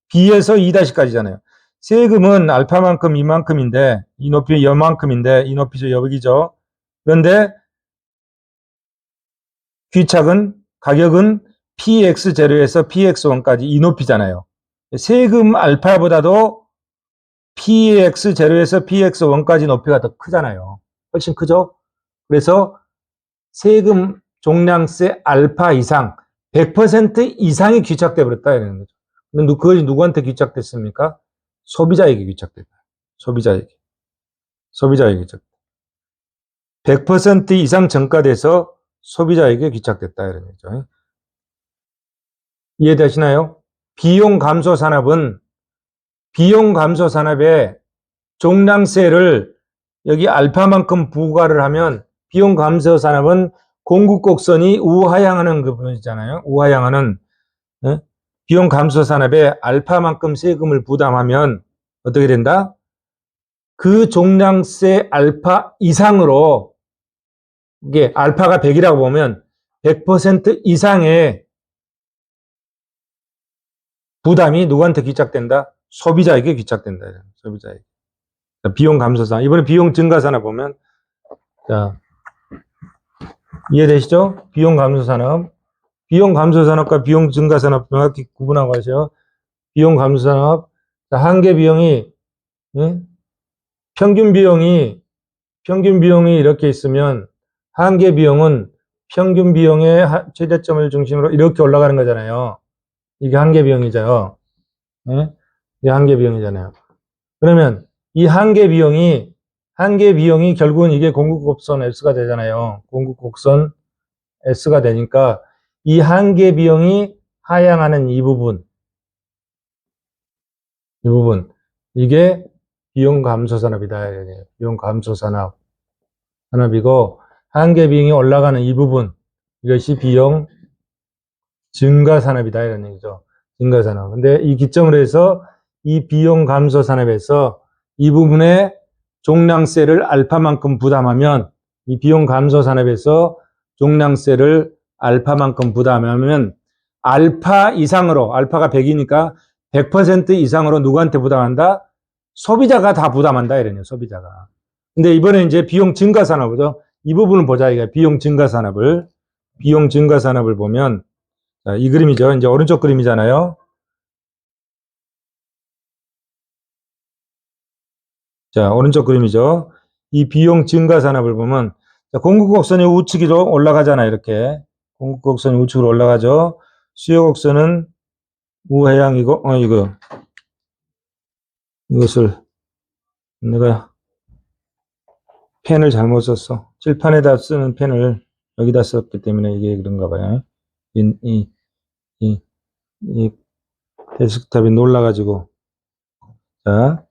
[SPEAKER 1] B에서 2-까지잖아요. 세금은 알파만큼 이만큼인데, 이 높이 여만큼인데, 이 높이죠, 여기죠. 그런데 가격은 PX0에서 PX1까지 이 높이잖아요. 세금 알파보다도 PX0에서 PX1까지 높이가 더 크잖아요. 훨씬 크죠? 그래서 세금 종량세 알파 이상 100% 이상이 귀착돼 버렸다 이러는 거죠. 근데 그것이 누구한테 귀착됐습니까? 소비자에게 귀착됐다. 소비자에게 귀착. 100% 이상 정가돼서 소비자에게 귀착됐다 이런 거죠. 이해되시나요? 비용 감소 산업에 종량세를 여기 알파만큼 부과를 하면 비용 감소 산업은 공급 곡선이 우하향하는 그 부분이잖아요. 우하향하는 비용 감소 산업에 알파만큼 세금을 부담하면 어떻게 된다? 그 종량세 알파 이상으로 이게 알파가 100이라고 보면 100% 이상의 부담이 누구한테 귀착된다? 소비자에게 귀착된다. 소비자에게. 비용 감소 산업. 이번에 비용 증가 산업 보면 자, 이해되시죠? 비용 감소 산업. 비용 감소 산업과 비용 증가 산업 명확히 구분하고 하세요. 비용 감소 산업. 한계 비용이 평균 비용이 이렇게 있으면 한계 비용은 평균 비용의 최저점을 중심으로 이렇게 올라가는 거잖아요. 이게 한계 비용이죠. 이게 한계 비용이잖아요. 그러면 이 한계 비용이 결국은 이게 공급 곡선 S가 되잖아요. 공급 곡선 S가 되니까 이 한계 비용이 하향하는 이 부분 이게 비용 감소 산업이다. 비용 감소 산업이고 한계 비용이 올라가는 이 부분 이것이 비용 증가 산업이다 이런 얘기죠. 증가 산업. 근데 이 기점으로 해서 이 비용 감소 산업에서 이 부분에 종량세를 알파만큼 부담하면 이 비용 감소 산업에서 종량세를 알파만큼 부담하면 알파 이상으로 알파가 100이니까 100% 이상으로 누구한테 부담한다? 소비자가 다 부담한다 이러네요. 소비자가. 근데 이번에 이제 비용 증가 산업이죠. 이 부분을 보자. 이게 비용 증가 산업을 보면 자, 이 그림이죠. 이제 오른쪽 그림이잖아요. 자, 오른쪽 그림이죠. 이 비용 증가 산업을 보면, 자, 공급 곡선이 우측으로 올라가잖아요. 이렇게. 공급 곡선이 우측으로 올라가죠. 수요 곡선은 우하향이고, 이것을 내가 펜을 잘못 썼어. 칠판에다 쓰는 펜을 여기다 썼기 때문에 이게 그런가 봐요. 이, 이, 이 데스크탑이 놀라가지고. 자,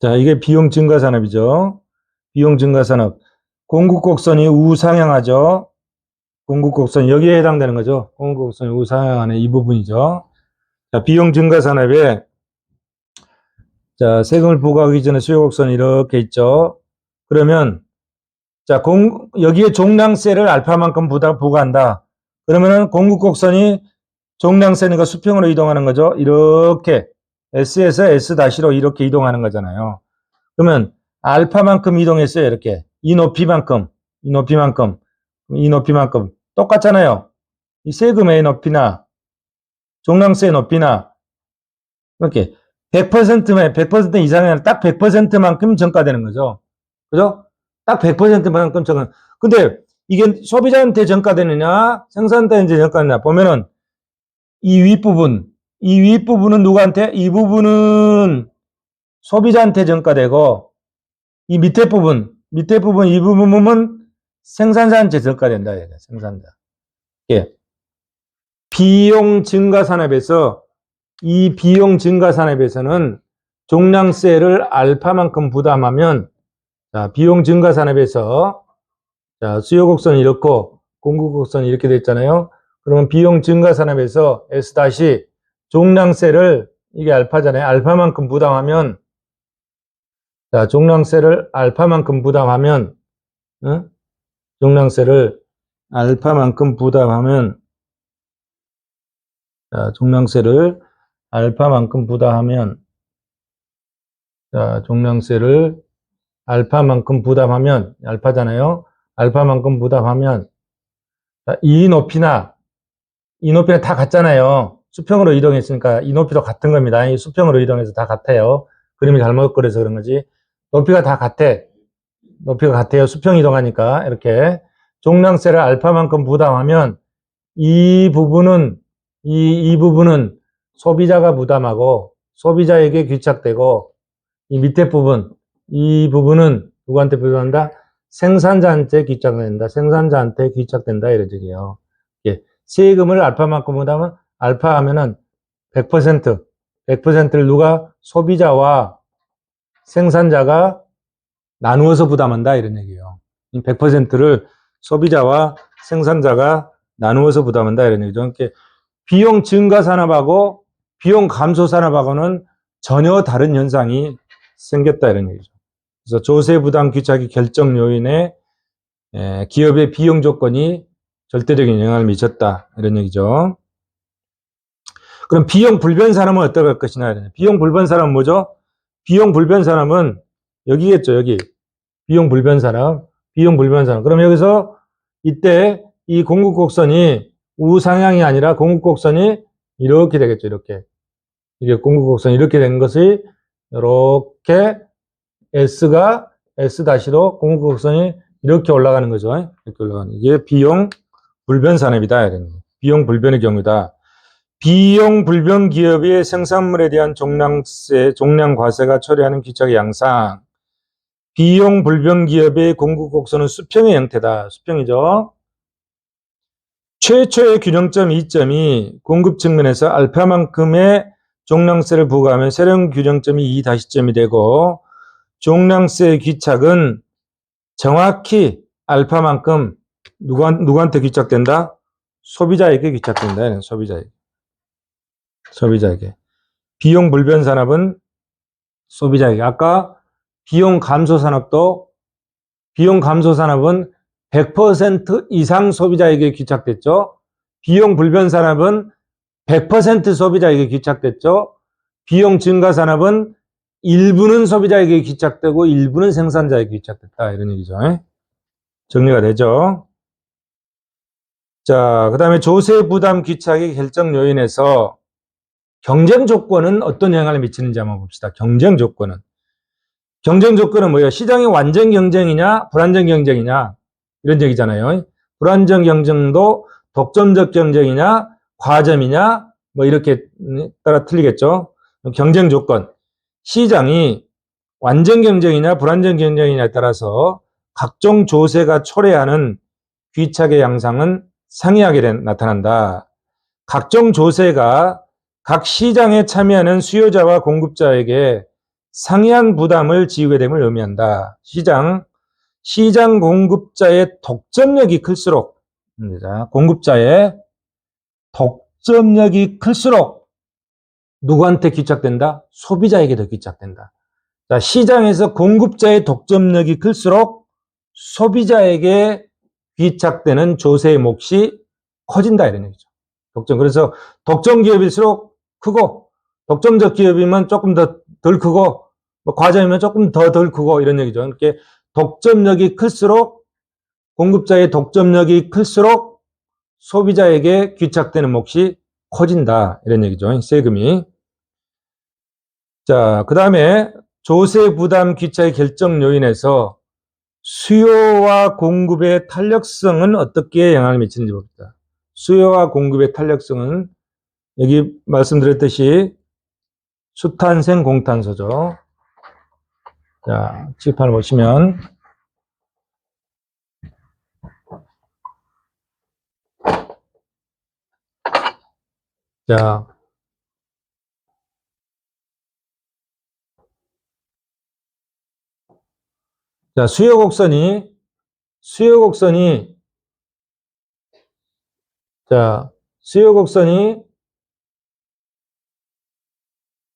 [SPEAKER 1] 자, 이게 비용 증가 산업이죠. 비용 증가 산업. 공급 곡선이 우상향하죠. 공급 곡선 여기에 해당되는 거죠. 공급 곡선이 우상향하는 이 부분이죠. 자, 비용 증가 산업에 자, 세금을 부과하기 전에 수요 곡선이 이렇게 있죠. 그러면 자, 여기에 종량세를 알파만큼 부과한다. 그러면은 공급 곡선이 종량세니까 수평으로 이동하는 거죠. 이렇게 S에서 S-로 이렇게 이동하는 거잖아요. 그러면 알파만큼 이동했어요. 이렇게 이 높이만큼 똑같잖아요. 이 세금의 높이나 종량세의 높이나 이렇게 100% 이상이 아니라 딱 100%만큼 전가되는 거죠. 그죠? 딱 100%만큼 전가. 근데 이게 소비자한테 전가되느냐 생산자한테 전가되느냐 보면은 이 윗부분은 누구한테? 이 부분은 소비자한테 전가되고 이 밑에 부분 이 부분은 생산자한테 전가된다. 생산자. 예. 비용 증가 산업에서 이 비용 증가 산업에서는 종량세를 알파만큼 부담하면 자, 비용 증가 산업에서 자, 수요 곡선이 이렇고 공급 곡선이 이렇게 됐잖아요. 그러면 비용 증가 산업에서 S- 종량세를 이게 알파잖아요. 알파만큼 부담하면 자, 종량세를 알파만큼 부담하면 종량세를 알파만큼 부담하면 자, 종량세를 알파만큼 부담하면 자, 종량세를 알파만큼 부담하면 알파잖아요. 알파만큼 부담하면 자, 이 높이나 다 같잖아요. 수평으로 이동했으니까 이 높이도 같은 겁니다. 이 수평으로 이동해서 다 같아요. 그림이 잘못 그려서 그런 거지. 높이가 다 같아. 높이가 같아요. 수평 이동하니까 이렇게 종량세를 알파만큼 부담하면 이 부분은 이 부분은 소비자가 부담하고 소비자에게 귀착되고 이 밑에 부분 이 부분은 누구한테 부담한다? 생산자한테 귀착된다. 생산자한테 귀착된다 이런 얘기예요. 예. 세금을 알파만큼 부담하면 알파 하면은 100%를 누가 소비자와 생산자가 나누어서 부담한다 이런 얘기예요. 100%를 소비자와 생산자가 나누어서 부담한다 이런 얘기죠. 그러니까 비용 증가 산업하고 비용 감소 산업하고는 전혀 다른 현상이 생겼다 이런 얘기죠. 그래서 조세 부담 귀착이 결정 요인에 기업의 비용 조건이 절대적인 영향을 미쳤다 이런 얘기죠. 그럼 비용 불변 산업은 어떨 것이냐? 비용 불변 산업은 뭐죠? 비용 불변 산업은 여기겠죠, 여기. 비용 불변 산업. 그럼 여기서 이때 이 공급 곡선이 우상향이 아니라 공급 곡선이 이렇게 되겠죠, 이렇게. 이게 공급 곡선이 이렇게 된 것이 이렇게 S가 S-로 공급 곡선이 이렇게 올라가는 거죠. 이렇게 올라가는. 이게 비용 불변 산업이다. 비용 불변의 경우다. 비용 불변 기업의 생산물에 대한 종량 과세가 초래하는 귀착의 양상. 비용 불변 기업의 공급 곡선은 수평의 형태다. 수평이죠. 최초의 균형점 이점이 공급 측면에서 알파만큼의 종량세를 부과하면 새로운 균형점이 2-점이 되고 종량세 귀착은 정확히 알파만큼 누구한테 귀착된다? 소비자에게 귀착된다. 소비자에게. 비용 불변 산업은 소비자에게. 아까 비용 감소 산업은 100% 이상 소비자에게 귀착됐죠. 비용 불변 산업은 100% 소비자에게 귀착됐죠. 비용 증가 산업은 일부는 소비자에게 귀착되고 일부는 생산자에게 귀착됐다. 이런 얘기죠. 정리가 되죠. 자, 그 다음에 조세 부담 귀착의 결정 요인에서 경쟁 조건은 어떤 영향을 미치는지 한번 봅시다. 경쟁 조건은. 경쟁 조건은 뭐예요? 시장이 완전 경쟁이냐, 불완전 경쟁이냐, 이런 얘기잖아요. 불완전 경쟁도 독점적 경쟁이냐, 과점이냐, 뭐 이렇게 따라 틀리겠죠. 경쟁 조건. 시장이 완전 경쟁이냐, 불완전 경쟁이냐에 따라서 각종 조세가 초래하는 귀착의 양상은 상이하게 나타난다. 각종 조세가 각 시장에 참여하는 수요자와 공급자에게 상이한 부담을 지우게 됨을 의미한다. 시장 공급자의 독점력이 클수록, 공급자의 독점력이 클수록 누구한테 귀착된다? 소비자에게 더 귀착된다. 자, 시장에서 공급자의 독점력이 클수록 소비자에게 귀착되는 조세의 몫이 커진다 이런 얘기죠. 그래서 독점 기업일수록 크고 독점적 기업이면 조금 덜 크고 뭐 과점이면 조금 덜 크고 이런 얘기죠. 이렇게 독점력이 클수록 공급자의 독점력이 클수록 소비자에게 귀착되는 몫이 커진다 이런 얘기죠. 세금이. 자, 그 다음에 조세 부담 귀착의 결정 요인에서 수요와 공급의 탄력성은 어떻게 영향을 미치는지 봅니다. 수요와 공급의 탄력성은 여기 말씀드렸듯이 수탄생 공탄소죠. 자, 칠판을 보시면 자, 수요 곡선이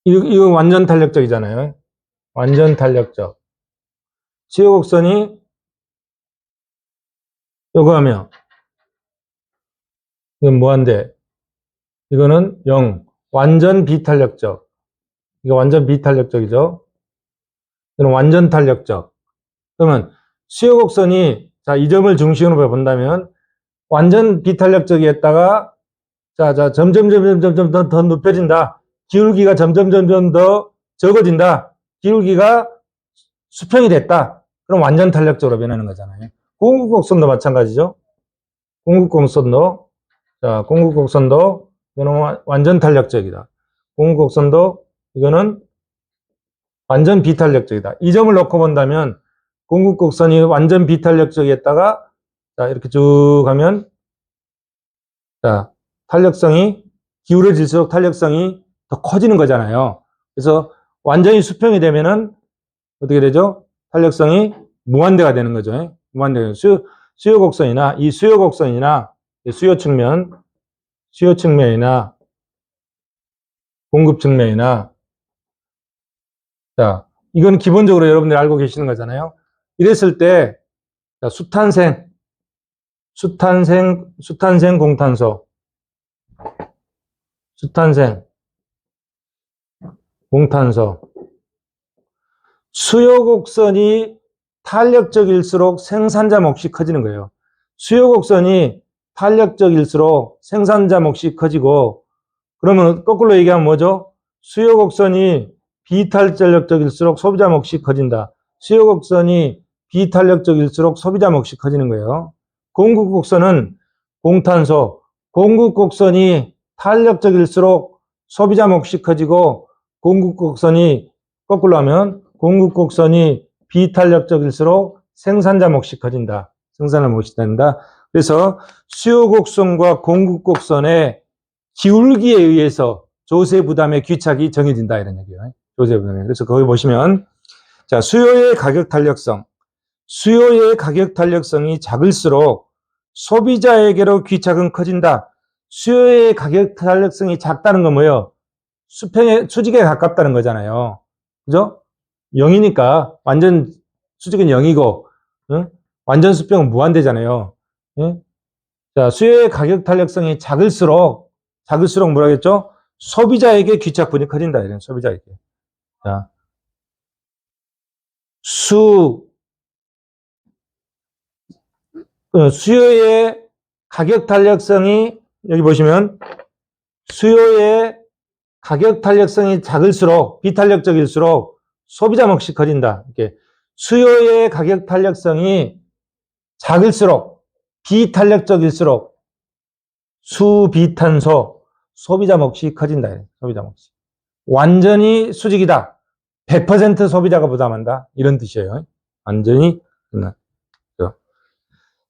[SPEAKER 1] 이거 완전 탄력적이잖아요. 완전 탄력적. 수요 곡선이 요거 하면 이건 뭐한데? 이거는 0. 완전 비탄력적. 이거 완전 비탄력적이죠. 이건 완전 탄력적. 그러면 수요 곡선이 이 점을 중심으로 본다면 완전 비탄력적이었다가 점점 더 높여진다. 기울기가 점점 더 적어진다. 기울기가 수평이 됐다. 그럼 완전 탄력적으로 변하는 거잖아요. 공급곡선도 마찬가지죠. 공급곡선도 이거는 완전 탄력적이다. 공급곡선도 이거는 완전 비탄력적이다. 이 점을 놓고 본다면 공급곡선이 완전 비탄력적이었다가 이렇게 쭉 가면 탄력성이 기울어질수록 탄력성이 더 커지는 거잖아요. 그래서 완전히 수평이 되면은 어떻게 되죠? 탄력성이 무한대가 되는 거죠. 무한대. 수요 곡선이나 수요 측면이나 공급 측면이나 이건 기본적으로 여러분들이 알고 계시는 거잖아요. 이랬을 때 수탄생 공탄소 수요 곡선이 탄력적일수록 생산자 몫이 커지는 거예요. 수요 곡선이 탄력적일수록 생산자 몫이 커지고, 그러면 거꾸로 얘기하면 뭐죠? 수요 곡선이 비탄력적일수록 소비자 몫이 커진다. 수요 곡선이 비탄력적일수록 소비자 몫이 커지는 거예요. 공급 곡선은 공탄소, 공급 곡선이 탄력적일수록 소비자 몫이 커지고, 공급 곡선이 거꾸로 하면 공급 곡선이 비탄력적일수록 생산자 몫이 커진다. 생산자 몫이 된다. 그래서 수요 곡선과 공급 곡선의 기울기에 의해서 조세 부담의 귀착이 정해진다 이런 얘기예요. 조세 부담이. 그래서 거기 보시면 수요의 가격 탄력성이 작을수록 소비자에게로 귀착은 커진다. 수요의 가격 탄력성이 작다는 건 뭐예요? 수직에 가깝다는 거잖아요. 그죠? 0이니까 완전 수직은 0이고 응? 완전 수평은 무한대잖아요. 응? 수요의 가격 탄력성이 작을수록 뭐라겠죠? 소비자에게 귀착분이 커진다. 이런 소비자에게. 수요의 가격 탄력성이 여기 보시면 수요의 가격 탄력성이 작을수록, 비탄력적일수록 소비자 몫이 커진다. 이렇게 수요의 가격 탄력성이 작을수록, 비탄력적일수록 수비탄소, 소비자 몫이 커진다. 소비자 몫이. 완전히 수직이다. 100% 소비자가 부담한다. 이런 뜻이에요. 완전히.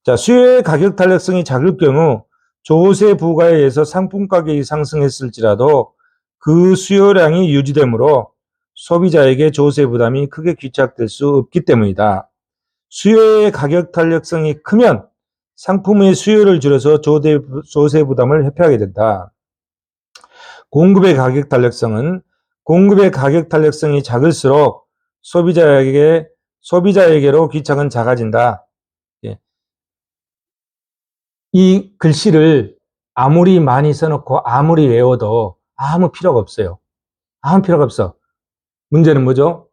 [SPEAKER 1] 자, 수요의 가격 탄력성이 작을 경우 조세 부과에 의해서 상품 가격이 상승했을지라도 그 수요량이 유지되므로 소비자에게 조세 부담이 크게 귀착될 수 없기 때문이다. 수요의 가격 탄력성이 크면 상품의 수요를 줄여서 조세 부담을 회피하게 된다. 공급의 가격 탄력성은 공급의 가격 탄력성이 작을수록 소비자에게로 귀착은 작아진다. 이 글씨를 아무리 많이 써놓고 아무리 외워도 아무 필요가 없어요. 아무 필요가 없어. 문제는 뭐죠?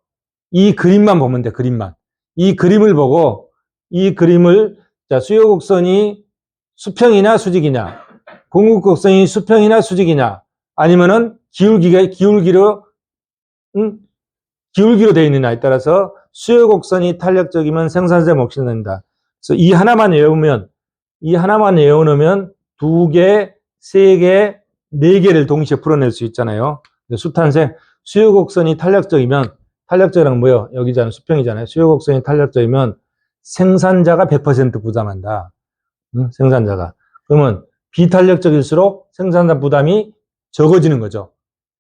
[SPEAKER 1] 이 그림만 보면 돼, 그림만. 이 그림을 보고 이 그림을 자, 수요 곡선이 수평이냐 수직이냐, 공급 곡선이 수평이냐 수직이냐, 아니면은 기울기로 되어 있느냐에 따라서 수요 곡선이 탄력적이면 생산세 몫이 된다. 그래서 이 하나만 외워놓으면 2개, 3개, 4개를 동시에 풀어낼 수 있잖아요. 수탄생, 수요 곡선이 탄력적이면, 탄력적이란 뭐예요? 여기잖아요. 수평이잖아요. 수요 곡선이 탄력적이면 생산자가 100% 부담한다. 생산자가. 그러면 비탄력적일수록 생산자 부담이 적어지는 거죠.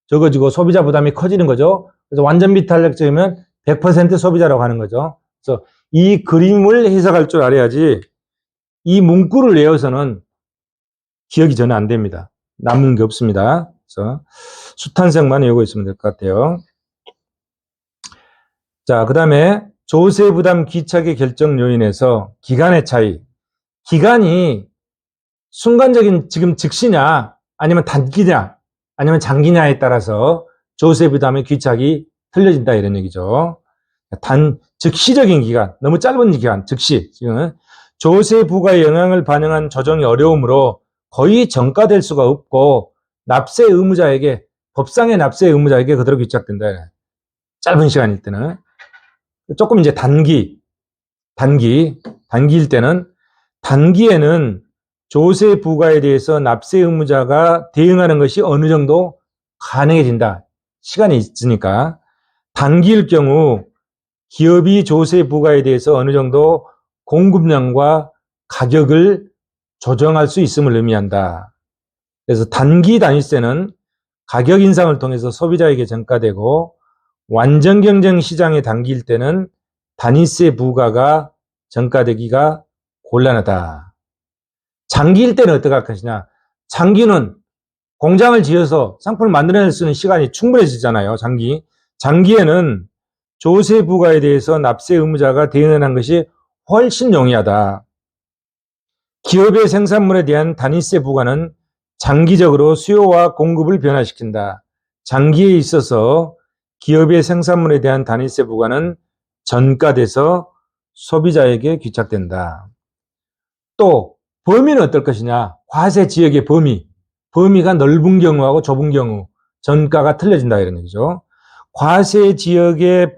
[SPEAKER 1] 적어지고 소비자 부담이 커지는 거죠. 그래서 완전 비탄력적이면 100% 소비자라고 하는 거죠. 그래서 이 그림을 해석할 줄 알아야지 이 문구를 외워서는 기억이 전혀 안 됩니다. 남는 게 없습니다. 그래서 수탄생만 외우고 있으면 될 것 같아요. 자, 그 다음에 조세 부담 귀착의 결정 요인에서 기간의 차이. 기간이 순간적인 지금 즉시냐, 아니면 단기냐, 아니면 장기냐에 따라서 조세 부담의 귀착이 틀려진다 이런 얘기죠. 즉시적인 기간, 너무 짧은 기간, 즉시. 지금 조세 부과의 영향을 반영한 조정이 어려우므로 거의 전가될 수가 없고 납세 의무자에게, 법상의 납세 의무자에게 그대로 귀착된다. 짧은 시간일 때는. 조금 이제 단기일 때는, 단기에는 조세 부과에 대해서 납세 의무자가 대응하는 것이 어느 정도 가능해진다. 시간이 있으니까. 단기일 경우 기업이 조세 부과에 대해서 어느 정도 공급량과 가격을 조정할 수 있음을 의미한다. 그래서 단기 단위세는 가격 인상을 통해서 소비자에게 전가되고 완전 경쟁 시장의 단기일 때는 단위세 부과가 전가되기가 곤란하다. 장기일 때는 어떻게 할 것이냐? 장기는 공장을 지어서 상품을 만들어낼 수 있는 시간이 충분해지잖아요. 장기에는 조세 부과에 대해서 납세 의무자가 대응하는 것이 훨씬 용이하다. 기업의 생산물에 대한 단위세 부과는 장기적으로 수요와 공급을 변화시킨다. 장기에 있어서 기업의 생산물에 대한 단위세 부과는 전가돼서 소비자에게 귀착된다. 또 범위는 어떨 것이냐? 과세 지역의 범위가 넓은 경우하고 좁은 경우 전가가 틀려진다 이런 얘기죠. 과세 지역의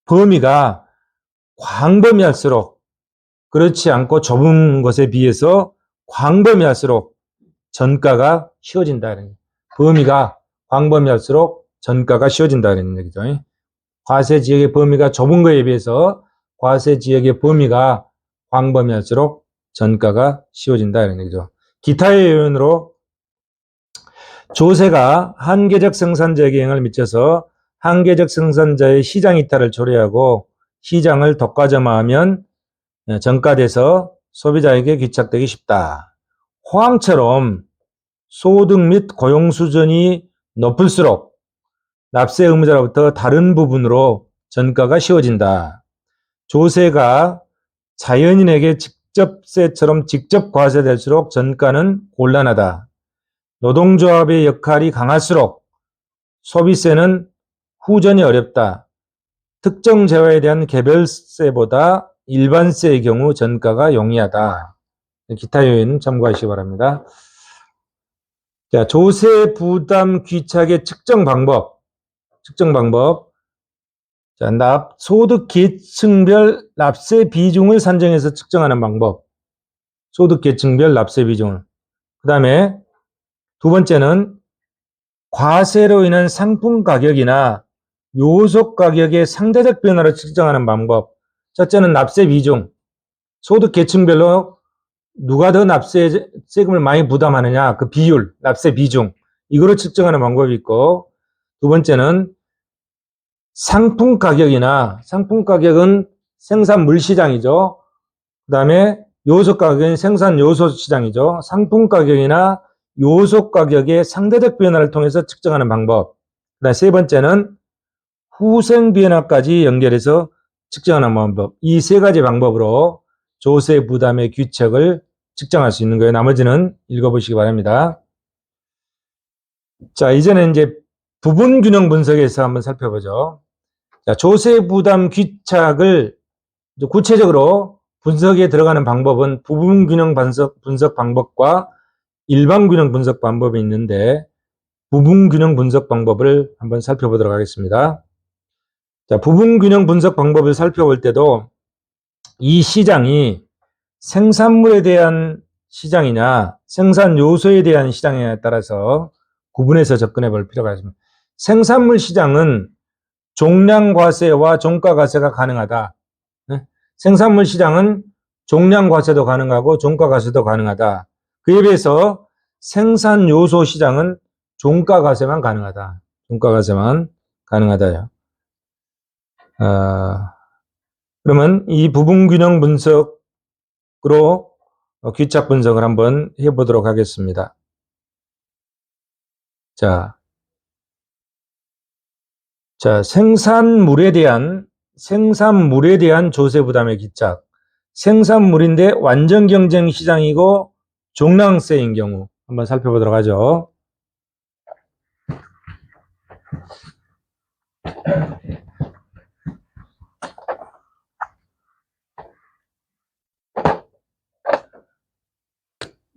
[SPEAKER 1] 범위가 광범위할수록, 그렇지 않고 좁은 것에 비해서 광범위할수록 전가가 쉬워진다 이런 얘기죠. 범위가 광범위할수록 전가가 쉬워진다 이런 얘기죠. 과세 지역의 범위가 좁은 것에 비해서 과세 지역의 범위가 광범위할수록 전가가 쉬워진다 이런 얘기죠. 기타의 요인으로 조세가 한계적 생산자에게 영향을 미쳐서 한계적 생산자의 시장 이탈을 초래하고 시장을 독과점화하면 전가돼서 소비자에게 귀착되기 쉽다. 호황처럼 소득 및 고용 수준이 높을수록 납세 의무자로부터 다른 부분으로 전가가 쉬워진다. 조세가 자연인에게 직접세처럼 직접 과세될수록 전가는 곤란하다. 노동조합의 역할이 강할수록 소비세는 후전이 어렵다. 특정 재화에 대한 개별세보다 일반세의 경우 전가가 용이하다. 기타 요인 참고하시기 바랍니다. 자, 조세 부담 귀착의 측정 방법. 자, 소득 계층별 납세 비중을 산정해서 측정하는 방법. 소득 계층별 납세 비중을. 그 다음에 두 번째는 과세로 인한 상품 가격이나 요속 가격의 상대적 변화를 측정하는 방법. 첫째는 납세 비중. 소득 계층별로 누가 더 세금을 많이 부담하느냐, 그 비율, 납세 비중. 이거를 측정하는 방법이 있고, 두 번째는 상품 가격은 생산물 시장이죠. 그 다음에 요속 가격은 생산 요소 시장이죠. 상품 가격이나 요속 가격의 상대적 변화를 통해서 측정하는 방법. 그 다음 세 번째는 후생 변화까지 연결해서 측정하는 방법. 이 세 가지 방법으로 조세 부담의 규칙을 측정할 수 있는 거예요. 나머지는 읽어보시기 바랍니다. 자, 이제는 이제 부분 균형 분석에서 한번 살펴보죠. 자, 조세 부담 규칙을 구체적으로 분석에 들어가는 방법은 부분 균형 분석 방법과 일반 균형 분석 방법이 있는데, 부분 균형 분석 방법을 한번 살펴보도록 하겠습니다. 자, 부분 균형 분석 방법을 살펴볼 때도 이 시장이 생산물에 대한 시장이냐 생산 요소에 대한 시장에 따라서 구분해서 접근해 볼 필요가 있습니다. 생산물 시장은 종량 과세와 종가 과세가 가능하다. 생산물 시장은 종량 과세도 가능하고 종가 과세도 가능하다. 그에 비해서 생산 요소 시장은 종가 과세만 가능하다. 종가 과세만 가능하다요. 그러면 이 부분 균형 분석으로 귀착 분석을 한번 해보도록 하겠습니다. 자, 생산물에 대한 조세 부담의 귀착. 생산물인데 완전 경쟁 시장이고 종량세인 경우 한번 살펴보도록 하죠.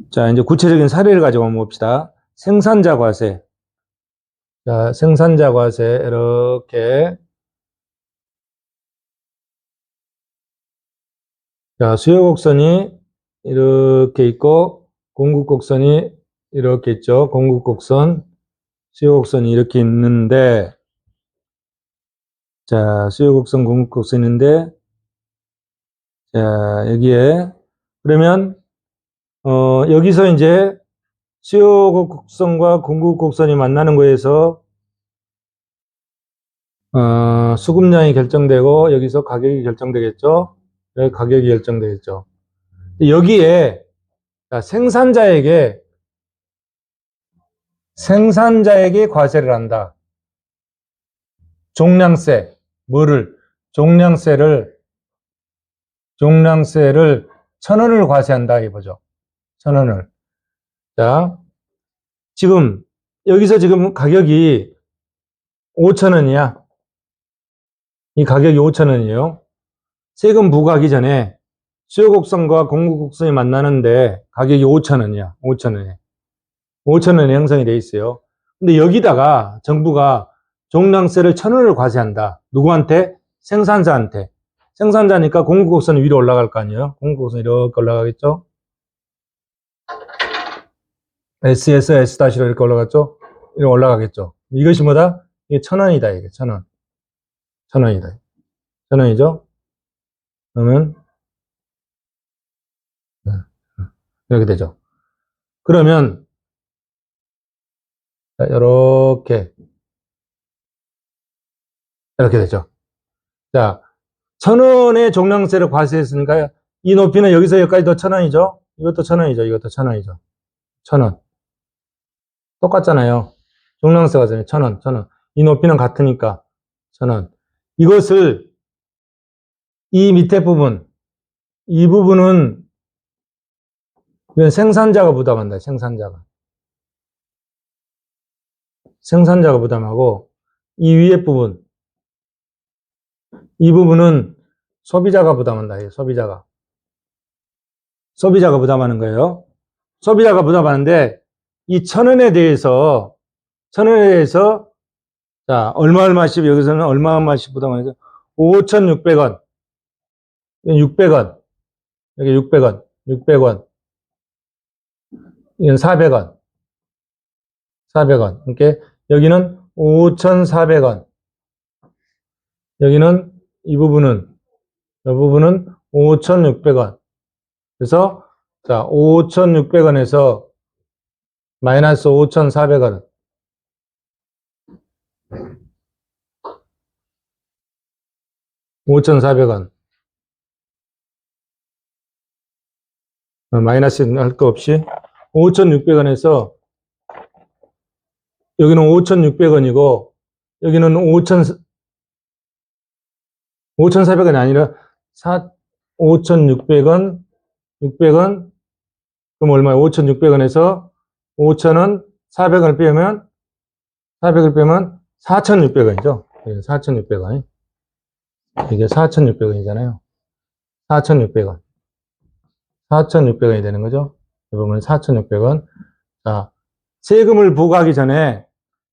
[SPEAKER 1] 자, 이제 구체적인 사례를 가지고 한번 봅시다. 생산자 과세. 자, 생산자 과세 이렇게. 자, 수요 곡선이 이렇게 있고 공급 곡선이 이렇게 있죠. 공급 곡선, 수요 곡선이 이렇게 있는데, 자, 수요 곡선, 공급 곡선이 있는데, 자, 여기에 그러면 여기서 이제 수요 곡선과 공급 곡선이 만나는 거에서 수급량이 결정되고 여기서 가격이 결정되겠죠. 여기 가격이 결정되겠죠. 여기에 생산자에게 과세를 한다. 종량세, 종량세를 1,000원을 과세한다 이거죠. 1,000원을. 자, 지금 여기서 지금 가격이 5,000원이야. 이 가격이 5,000원이에요. 세금 부과하기 전에 수요 곡선과 공급 곡선이 만나는데 가격이 5,000원이야. 5,000원에 형성이 돼 있어요. 근데 여기다가 정부가 종량세를 1,000원을 과세한다. 누구한테? 생산자한테. 생산자니까 공급 곡선이 위로 올라갈 거 아니에요? 공급 곡선이 이렇게 올라가겠죠? S에서 S-로 이렇게 올라갔죠? 이렇게 올라가겠죠? 이것이 뭐다? 이게 1,000원이다, 이게 1,000원. 1,000원이다. 1,000원이죠? 그러면 이렇게 되죠. 그러면 이렇게 되죠. 자, 1,000원의 종량세를 과세했으니까 이 높이는 여기서 여기까지도 1,000원이죠. 이것도 1,000원이죠. 이것도 1,000원이죠. 1,000원. 똑같잖아요. 종량세가 1,000원, 1,000원. 이 높이는 같으니까 1,000원. 이것을 이 밑에 부분, 이 부분은 이건 생산자가 부담한다. 생산자가 부담하고 이 위에 부분, 이 부분은 소비자가 부담한다. 소비자가 부담하는 거예요. 소비자가 부담하는데 이 1,000원에 대해서, 1,000원에 대해서, 자, 얼마씩, 여기서는 얼마씩 부담하죠? 5,600원. 600원. 여기 600원. 600원. 이건 400원. 400원. 이렇게, 여기는 5,400원. 여기는, 이 부분은 5,600원. 그래서, 자, 5,600원에서 마이너스 5,400원. 5,400원. 마이너스 할 거 없이 5,600원에서 여기는 5,600원이고 여기는 5,400원이 아니라 5,600원, 600원, 그럼 얼마예요? 5,600원에서 5,000원, 400원을 빼면 4,600원이죠. 4,600원. 이게 4,600원이잖아요. 4,600원. 4,600원이 되는 거죠. 이 부분은 4,600원. 자, 세금을 부과하기 전에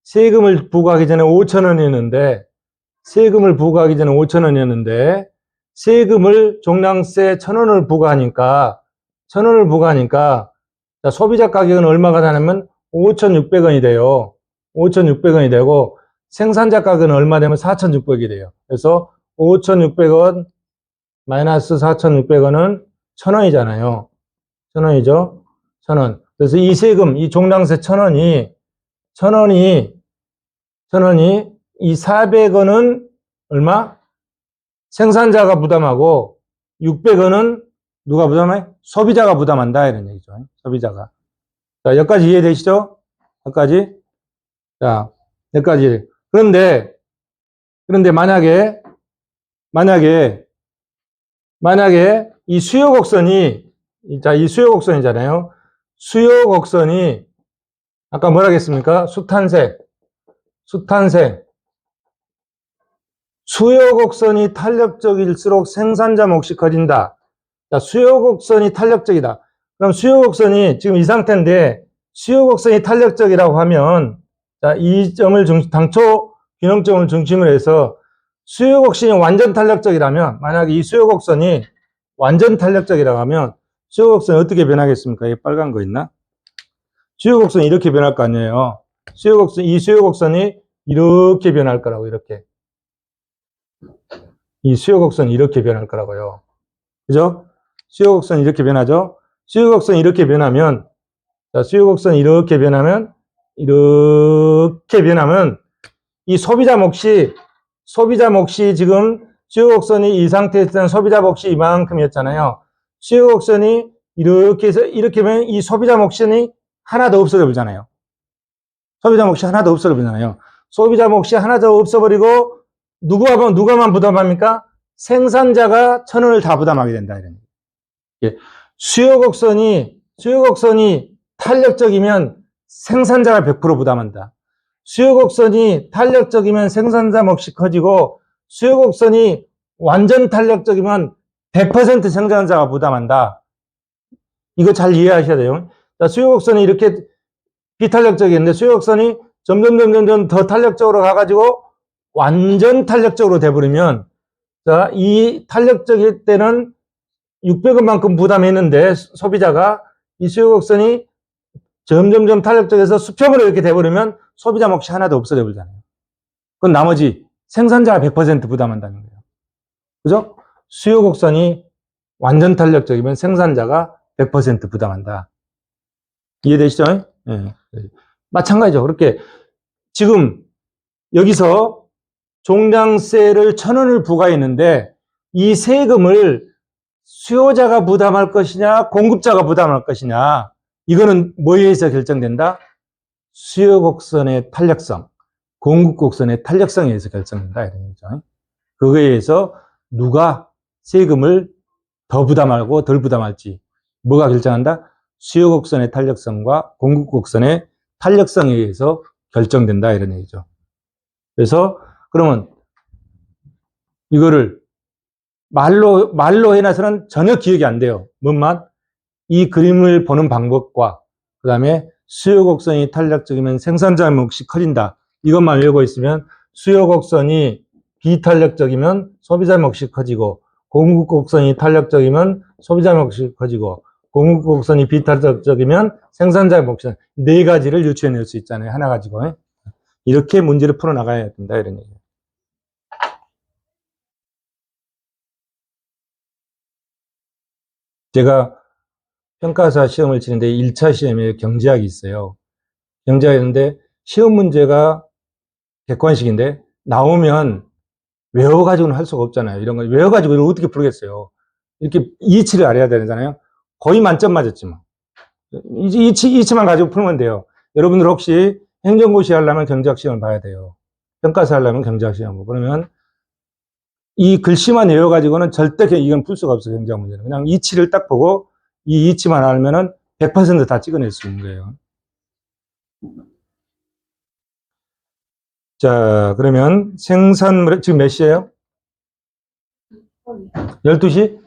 [SPEAKER 1] 5,000원이었는데, 세금을 종량세 1,000원을 부과하니까, 자, 소비자 가격은 얼마가 되냐면 5,600원이 돼요. 5,600원이 되고, 생산자 가격은 얼마 되면 4,600원이 돼요. 그래서 5,600원 마이너스 4,600원은 1,000원이잖아요. 1,000원이죠. 1,000원. 그래서 이 세금, 이 종량세 1,000원이 이 400원은 얼마? 생산자가 부담하고 600원은 누가 부담해? 소비자가 부담한다 이런 얘기죠. 소비자가. 자, 여기까지 이해되시죠? 여기까지. 자, 여기까지. 그런데 만약에 이 수요 곡선이 수요 곡선이잖아요. 수요 곡선이 아까 뭐라 했습니까? 수탄색. 수요 곡선이 탄력적일수록 생산자 몫이 커진다. 자, 수요 곡선이 탄력적이다. 그럼 수요 곡선이 지금 이 상태인데 수요 곡선이 탄력적이라고 하면 자, 이 점을 당초 균형점을 중심으로 해서 수요 곡선이 완전 탄력적이라면 만약에 이 수요 곡선이 완전 탄력적이라고 하면 수요 곡선이 어떻게 변하겠습니까? 이 빨간 거 있나? 수요 곡선이 이렇게 변할 거 아니에요. 이 수요 곡선이 이렇게 변할 거라고, 이렇게. 이 수요 곡선이 이렇게 변할 거라고요. 그죠? 수요 곡선이 이렇게 변하죠? 수요 곡선이 이렇게 변하면, 자, 수요 곡선이 이렇게 변하면, 이 소비자 몫이 지금 수요 곡선이 이 상태에 있던 소비자 몫이 이만큼이었잖아요. 수요 곡선이 이렇게 해서, 이렇게 하면 이 소비자 몫이 하나도 없어져 버리잖아요. 소비자 몫이 하나도 없어버리고, 누가만 부담합니까? 생산자가 1,000원을 다 부담하게 된다. 이런. 수요 곡선이 탄력적이면 생산자가 100% 부담한다. 수요 곡선이 탄력적이면 생산자 몫이 커지고, 수요 곡선이 완전 탄력적이면 100% 생산자가 부담한다. 이거 잘 이해하셔야 돼요. 자, 수요 곡선이 이렇게 비탄력적이었는데 수요 곡선이 점점 더 탄력적으로 가가지고 완전 탄력적으로 돼버리면, 자, 이 탄력적일 때는 600원만큼 부담했는데 소비자가 이 수요 곡선이 점점 탄력적에서 수평으로 이렇게 돼버리면 소비자 몫이 하나도 없어져 버리잖아요. 그건 나머지 생산자가 100% 부담한다는 거예요. 그죠? 수요 곡선이 완전 탄력적이면 생산자가 100% 부담한다. 이해되시죠? 네. 마찬가지죠. 그렇게 지금 여기서 종량세를 1,000원을 부과했는데 이 세금을 수요자가 부담할 것이냐 공급자가 부담할 것이냐, 이거는 뭐에 의해서 결정된다? 수요 곡선의 탄력성, 공급 곡선의 탄력성에 의해서 결정된다 이런 얘기죠. 그거에 의해서 누가 세금을 더 부담하고 덜 부담할지 뭐가 결정한다? 수요 곡선의 탄력성과 공급 곡선의 탄력성에 의해서 결정된다 이런 얘기죠. 그래서 그러면 이거를 말로 해놔서는 전혀 기억이 안 돼요. 뭔 말? 이 그림을 보는 방법과 그 다음에 수요 곡선이 탄력적이면 생산자 몫이 커진다. 이것만 외우고 있으면 수요 곡선이 비탄력적이면 소비자 몫이 커지고 공급 곡선이 탄력적이면 소비자 몫이 커지고 공급 곡선이 비탄력적이면 생산자 몫이 네 가지를 유추해낼 수 있잖아요. 하나 가지고. 이렇게 문제를 풀어나가야 된다. 이런 얘기예요. 제가 평가사 시험을 치는데 1차 시험에 경제학이 있어요. 경제학이 있는데 시험 문제가 객관식인데 나오면 외워가지고는 할 수가 없잖아요. 이런 거 외워가지고 이걸 어떻게 풀겠어요. 이렇게 이치를 알아야 되잖아요. 거의 만점 맞았지 뭐. 이치만 가지고 풀면 돼요. 여러분들 혹시 행정고시 하려면 경제학 시험을 봐야 돼요. 평가사 하려면 경제학 시험 보고 그러면 이 글씨만 외워가지고는 절대 이건 풀 수가 없어요. 경제학 문제는. 그냥 이치를 딱 보고 이 이치만 알면은 100%다 찍어낼 수 있는 거예요. 자, 그러면 생산물, 지금 몇 시예요? 12시?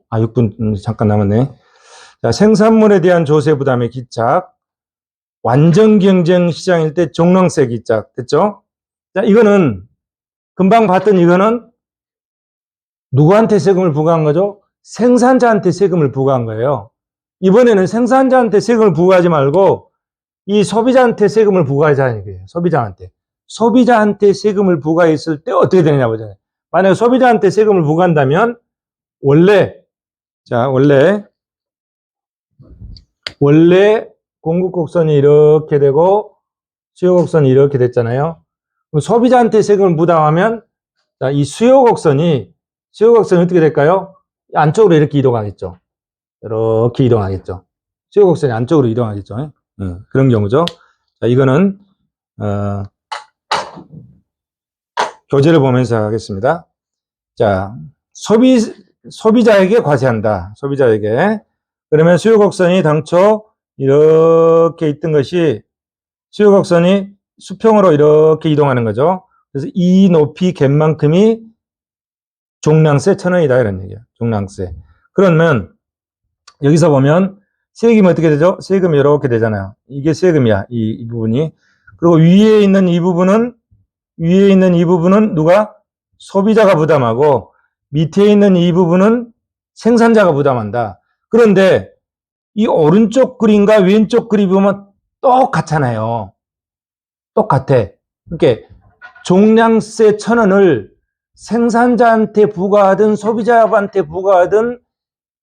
[SPEAKER 1] 아, 6분 잠깐 남았네. 자, 생산물에 대한 조세 부담의 기착. 완전 경쟁 시장일 때 종량세 기착. 됐죠? 자, 이거는 금방 봤던 이거는 누구한테 세금을 부과한 거죠? 생산자한테 세금을 부과한 거예요. 이번에는 생산자한테 세금을 부과하지 말고 이 소비자한테 세금을 부과하자는 얘기예요. 소비자한테. 소비자한테 세금을 부과했을 때 어떻게 되느냐 보잖아요. 만약에 소비자한테 세금을 부과한다면 원래 공급 곡선이 이렇게 되고 수요 곡선이 이렇게 됐잖아요. 그럼 소비자한테 세금을 부담하면 자, 이 수요 곡선이 어떻게 될까요? 안쪽으로 이렇게 이동하겠죠. 이렇게 이동하겠죠. 수요 곡선이 안쪽으로 이동하겠죠. 그런 경우죠. 자, 이거는 교재를 보면서 하겠습니다. 자, 소비자에게 과세한다. 소비자에게. 그러면 수요 곡선이 당초 이렇게 있던 것이 수요 곡선이 수평으로 이렇게 이동하는 거죠. 그래서 이 높이 갭만큼이 종량세 1,000원이다 이런 얘기예요. 종량세. 그러면 여기서 보면 세금이 어떻게 되죠? 세금이 이렇게 되잖아요. 이게 세금이야. 이 부분이. 그리고 위에 있는 이 부분은 누가? 소비자가 부담하고 밑에 있는 이 부분은 생산자가 부담한다. 그런데 이 오른쪽 그림과 왼쪽 그림 보면 똑같잖아요. 똑같아. 그러니까 종량세 1,000원을 생산자한테 부과하든 소비자한테 부과하든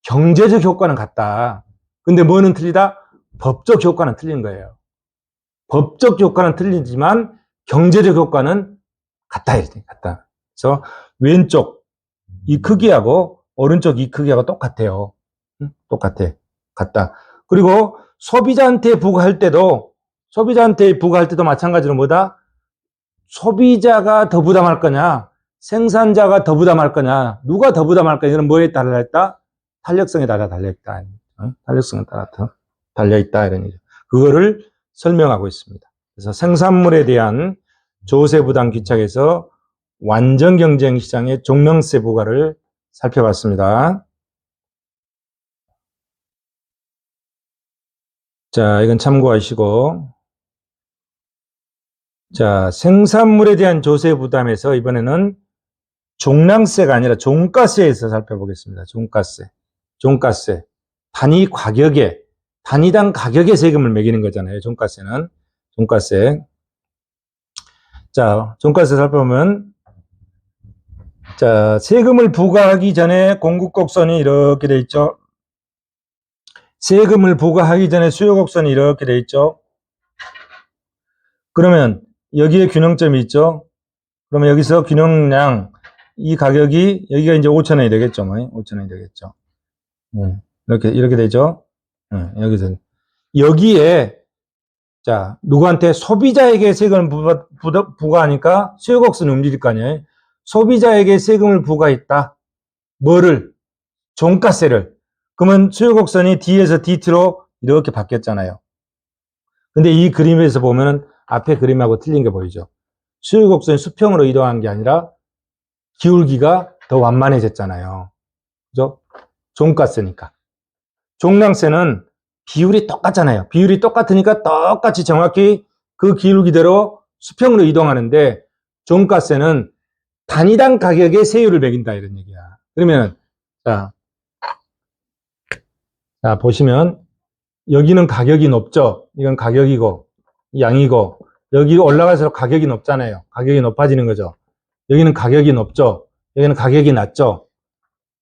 [SPEAKER 1] 경제적 효과는 같다. 근데 뭐는 틀리다? 법적 효과는 틀린 거예요. 법적 효과는 틀리지만 경제적 효과는 같다. 같다. 그래서 왼쪽 이 크기하고 오른쪽 이 크기하고 똑같아요. 똑같아. 같다. 그리고 소비자한테 부과할 때도 마찬가지로 뭐다? 소비자가 더 부담할 거냐? 생산자가 더 부담할 거냐? 누가 더 부담할 거냐? 이건 뭐에 따라 달려있다? 탄력성에 따라 달려있다. 탄력성에 따라 달려있다. 이런 얘기죠. 그거를 설명하고 있습니다. 그래서 생산물에 대한 조세 부담 기착에서 완전 경쟁 시장의 종량세 부과를 살펴봤습니다. 자, 이건 참고하시고. 자, 생산물에 대한 조세 부담에서 이번에는 종량세가 아니라 종가세에서 살펴보겠습니다. 종가세. 단위당 가격에 세금을 매기는 거잖아요. 종가세는. 종가세. 자, 종가세 살펴보면, 자, 세금을 부과하기 전에 공급곡선이 이렇게 돼 있죠. 세금을 부과하기 전에 수요곡선이 이렇게 돼 있죠. 그러면 여기에 균형점이 있죠. 그러면 여기서 균형량, 이 가격이, 여기가 이제 5,000원이 되겠죠. 5,000원이 되겠죠. 이렇게 되죠. 여기에, 자, 누구한테 소비자에게 세금을 부과하니까 수요곡선이 움직일 거 아니에요. 소비자에게 세금을 부과했다. 뭐를? 종가세를. 그러면 수요곡선이 D에서 DT로 이렇게 바뀌었잖아요. 근데 이 그림에서 보면은 앞에 그림하고 틀린 게 보이죠. 수요곡선이 수평으로 이동한 게 아니라 기울기가 더 완만해졌잖아요. 그죠? 종가세니까. 종량세는 비율이 똑같잖아요. 비율이 똑같으니까 똑같이 정확히 그 기울기대로 수평으로 이동하는데 종가세는 단위당 가격에 세율을 매긴다 이런 얘기야. 그러면 자 보시면 여기는 가격이 높죠. 이건 가격이고 양이고 여기 올라가서 가격이 높잖아요. 가격이 높아지는 거죠. 여기는 가격이 높죠. 여기는 가격이 낮죠.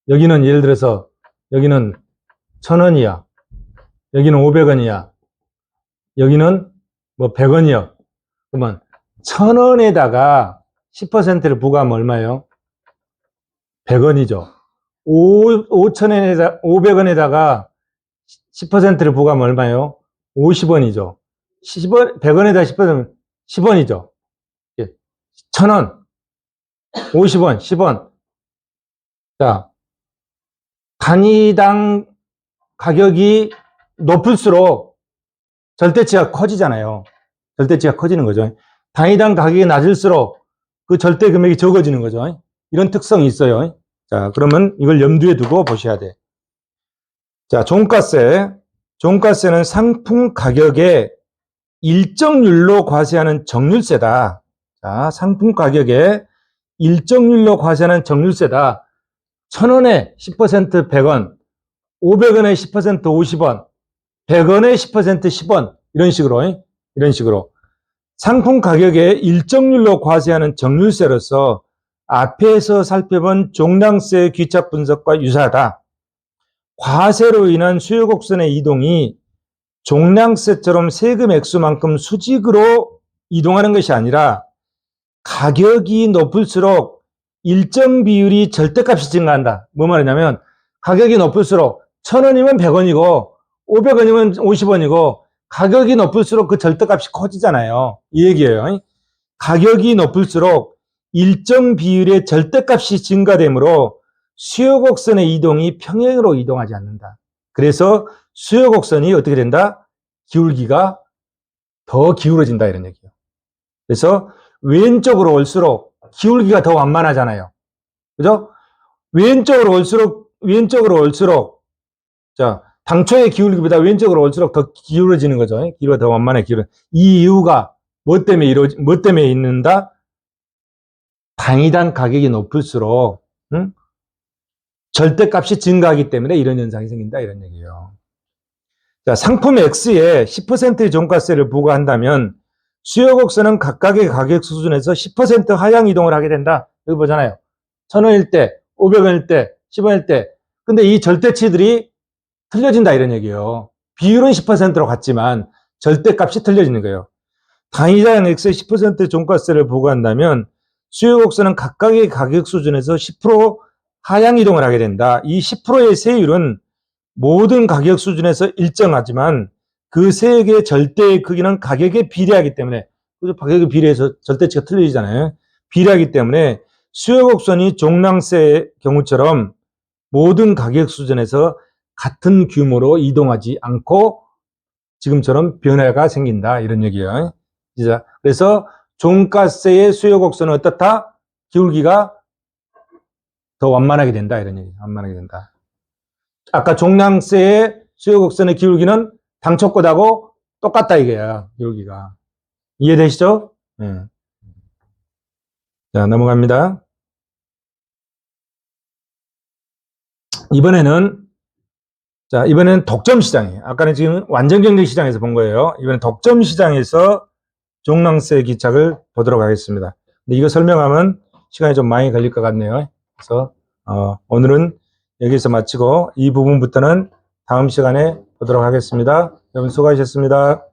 [SPEAKER 1] 여기는 예를 들어서 여기는 1,000원이야. 여기는 500원이야. 여기는 뭐 100원이요. 그러면 1,000원에다가 10%를 부과하면 얼마예요? 100원이죠. 500원에다가 10%를 부과하면 얼마예요? 50원이죠. 10원, 100원에다가 10%면 10원이죠. 1,000원, 50원, 10원. 자, 단위당 가격이 높을수록 절대치가 커지잖아요. 절대치가 커지는 거죠. 단위당 가격이 낮을수록 그 절대 금액이 적어지는 거죠. 이런 특성이 있어요. 자, 그러면 이걸 염두에 두고 보셔야 돼. 자, 종가세. 종가세는 상품 가격에 일정률로 과세하는 정률세다. 자, 상품 가격에 일정률로 과세하는 정률세다. 1,000원에 10% 100원, 500원에 10% 50원, 100원에 10% 10원 이런 식으로 상품 가격에 일정률로 과세하는 정률세로서 앞에서 살펴본 종량세 귀착 분석과 유사하다. 과세로 인한 수요 곡선의 이동이 종량세처럼 세금 액수만큼 수직으로 이동하는 것이 아니라 가격이 높을수록 일정 비율이 절대값이 증가한다. 뭐 말이냐면 가격이 높을수록 1,000원이면 100원이고 500원이면 50원이고 가격이 높을수록 그 절대값이 커지잖아요. 이 얘기예요. 가격이 높을수록 일정 비율의 절대값이 증가되므로 수요 곡선의 이동이 평행으로 이동하지 않는다. 그래서 수요 곡선이 어떻게 된다? 기울기가 더 기울어진다 이런 얘기예요. 그래서 왼쪽으로 올수록 기울기가 더 완만하잖아요. 그죠? 왼쪽으로 올수록 자, 당초의 기울기보다 왼쪽으로 올수록 더 기울어지는 거죠. 기울기가 더 완만해 이 이유가 뭐 때문에 있는다? 단위당 가격이 높을수록 절대값이 증가하기 때문에 이런 현상이 생긴다 이런 얘기예요. 자, 상품 X에 10%의 종가세를 부과한다면 수요 곡선은 각각의 가격 수준에서 10% 하향 이동을 하게 된다. 여기 보잖아요. 1,000원일 때, 500원일 때, 10원일 때. 근데 이 절대치들이 틀려진다 이런 얘기예요. 비율은 10%로 같지만 절대값이 틀려지는 거예요. 단위당 X에 10% 종가세를 부과한다면 수요 곡선은 각각의 가격 수준에서 10% 하향 이동을 하게 된다. 이 10%의 세율은 모든 가격 수준에서 일정하지만 그 세액의 절대의 크기는 가격에 비례하기 때문에 가격에 비례해서 절대치가 틀려지잖아요. 비례하기 때문에 수요 곡선이 종량세의 경우처럼 모든 가격 수준에서 같은 규모로 이동하지 않고 지금처럼 변화가 생긴다 이런 얘기예요. 그래서 종가세의 수요 곡선은 어떻다? 기울기가 더 완만하게 된다 이런 얘기예요. 완만하게 된다. 아까 종량세의 수요 곡선의 기울기는 당초 것하고 똑같다 이게야. 기울기가. 이해되시죠? 네. 자, 넘어갑니다. 이번에는 독점 시장이에요. 아까는 지금 완전 경쟁 시장에서 본 거예요. 이번엔 독점 시장에서 종량세 기착을 보도록 하겠습니다. 근데 이거 설명하면 시간이 좀 많이 걸릴 것 같네요. 그래서 오늘은 여기서 마치고 이 부분부터는 다음 시간에 보도록 하겠습니다. 여러분 수고하셨습니다.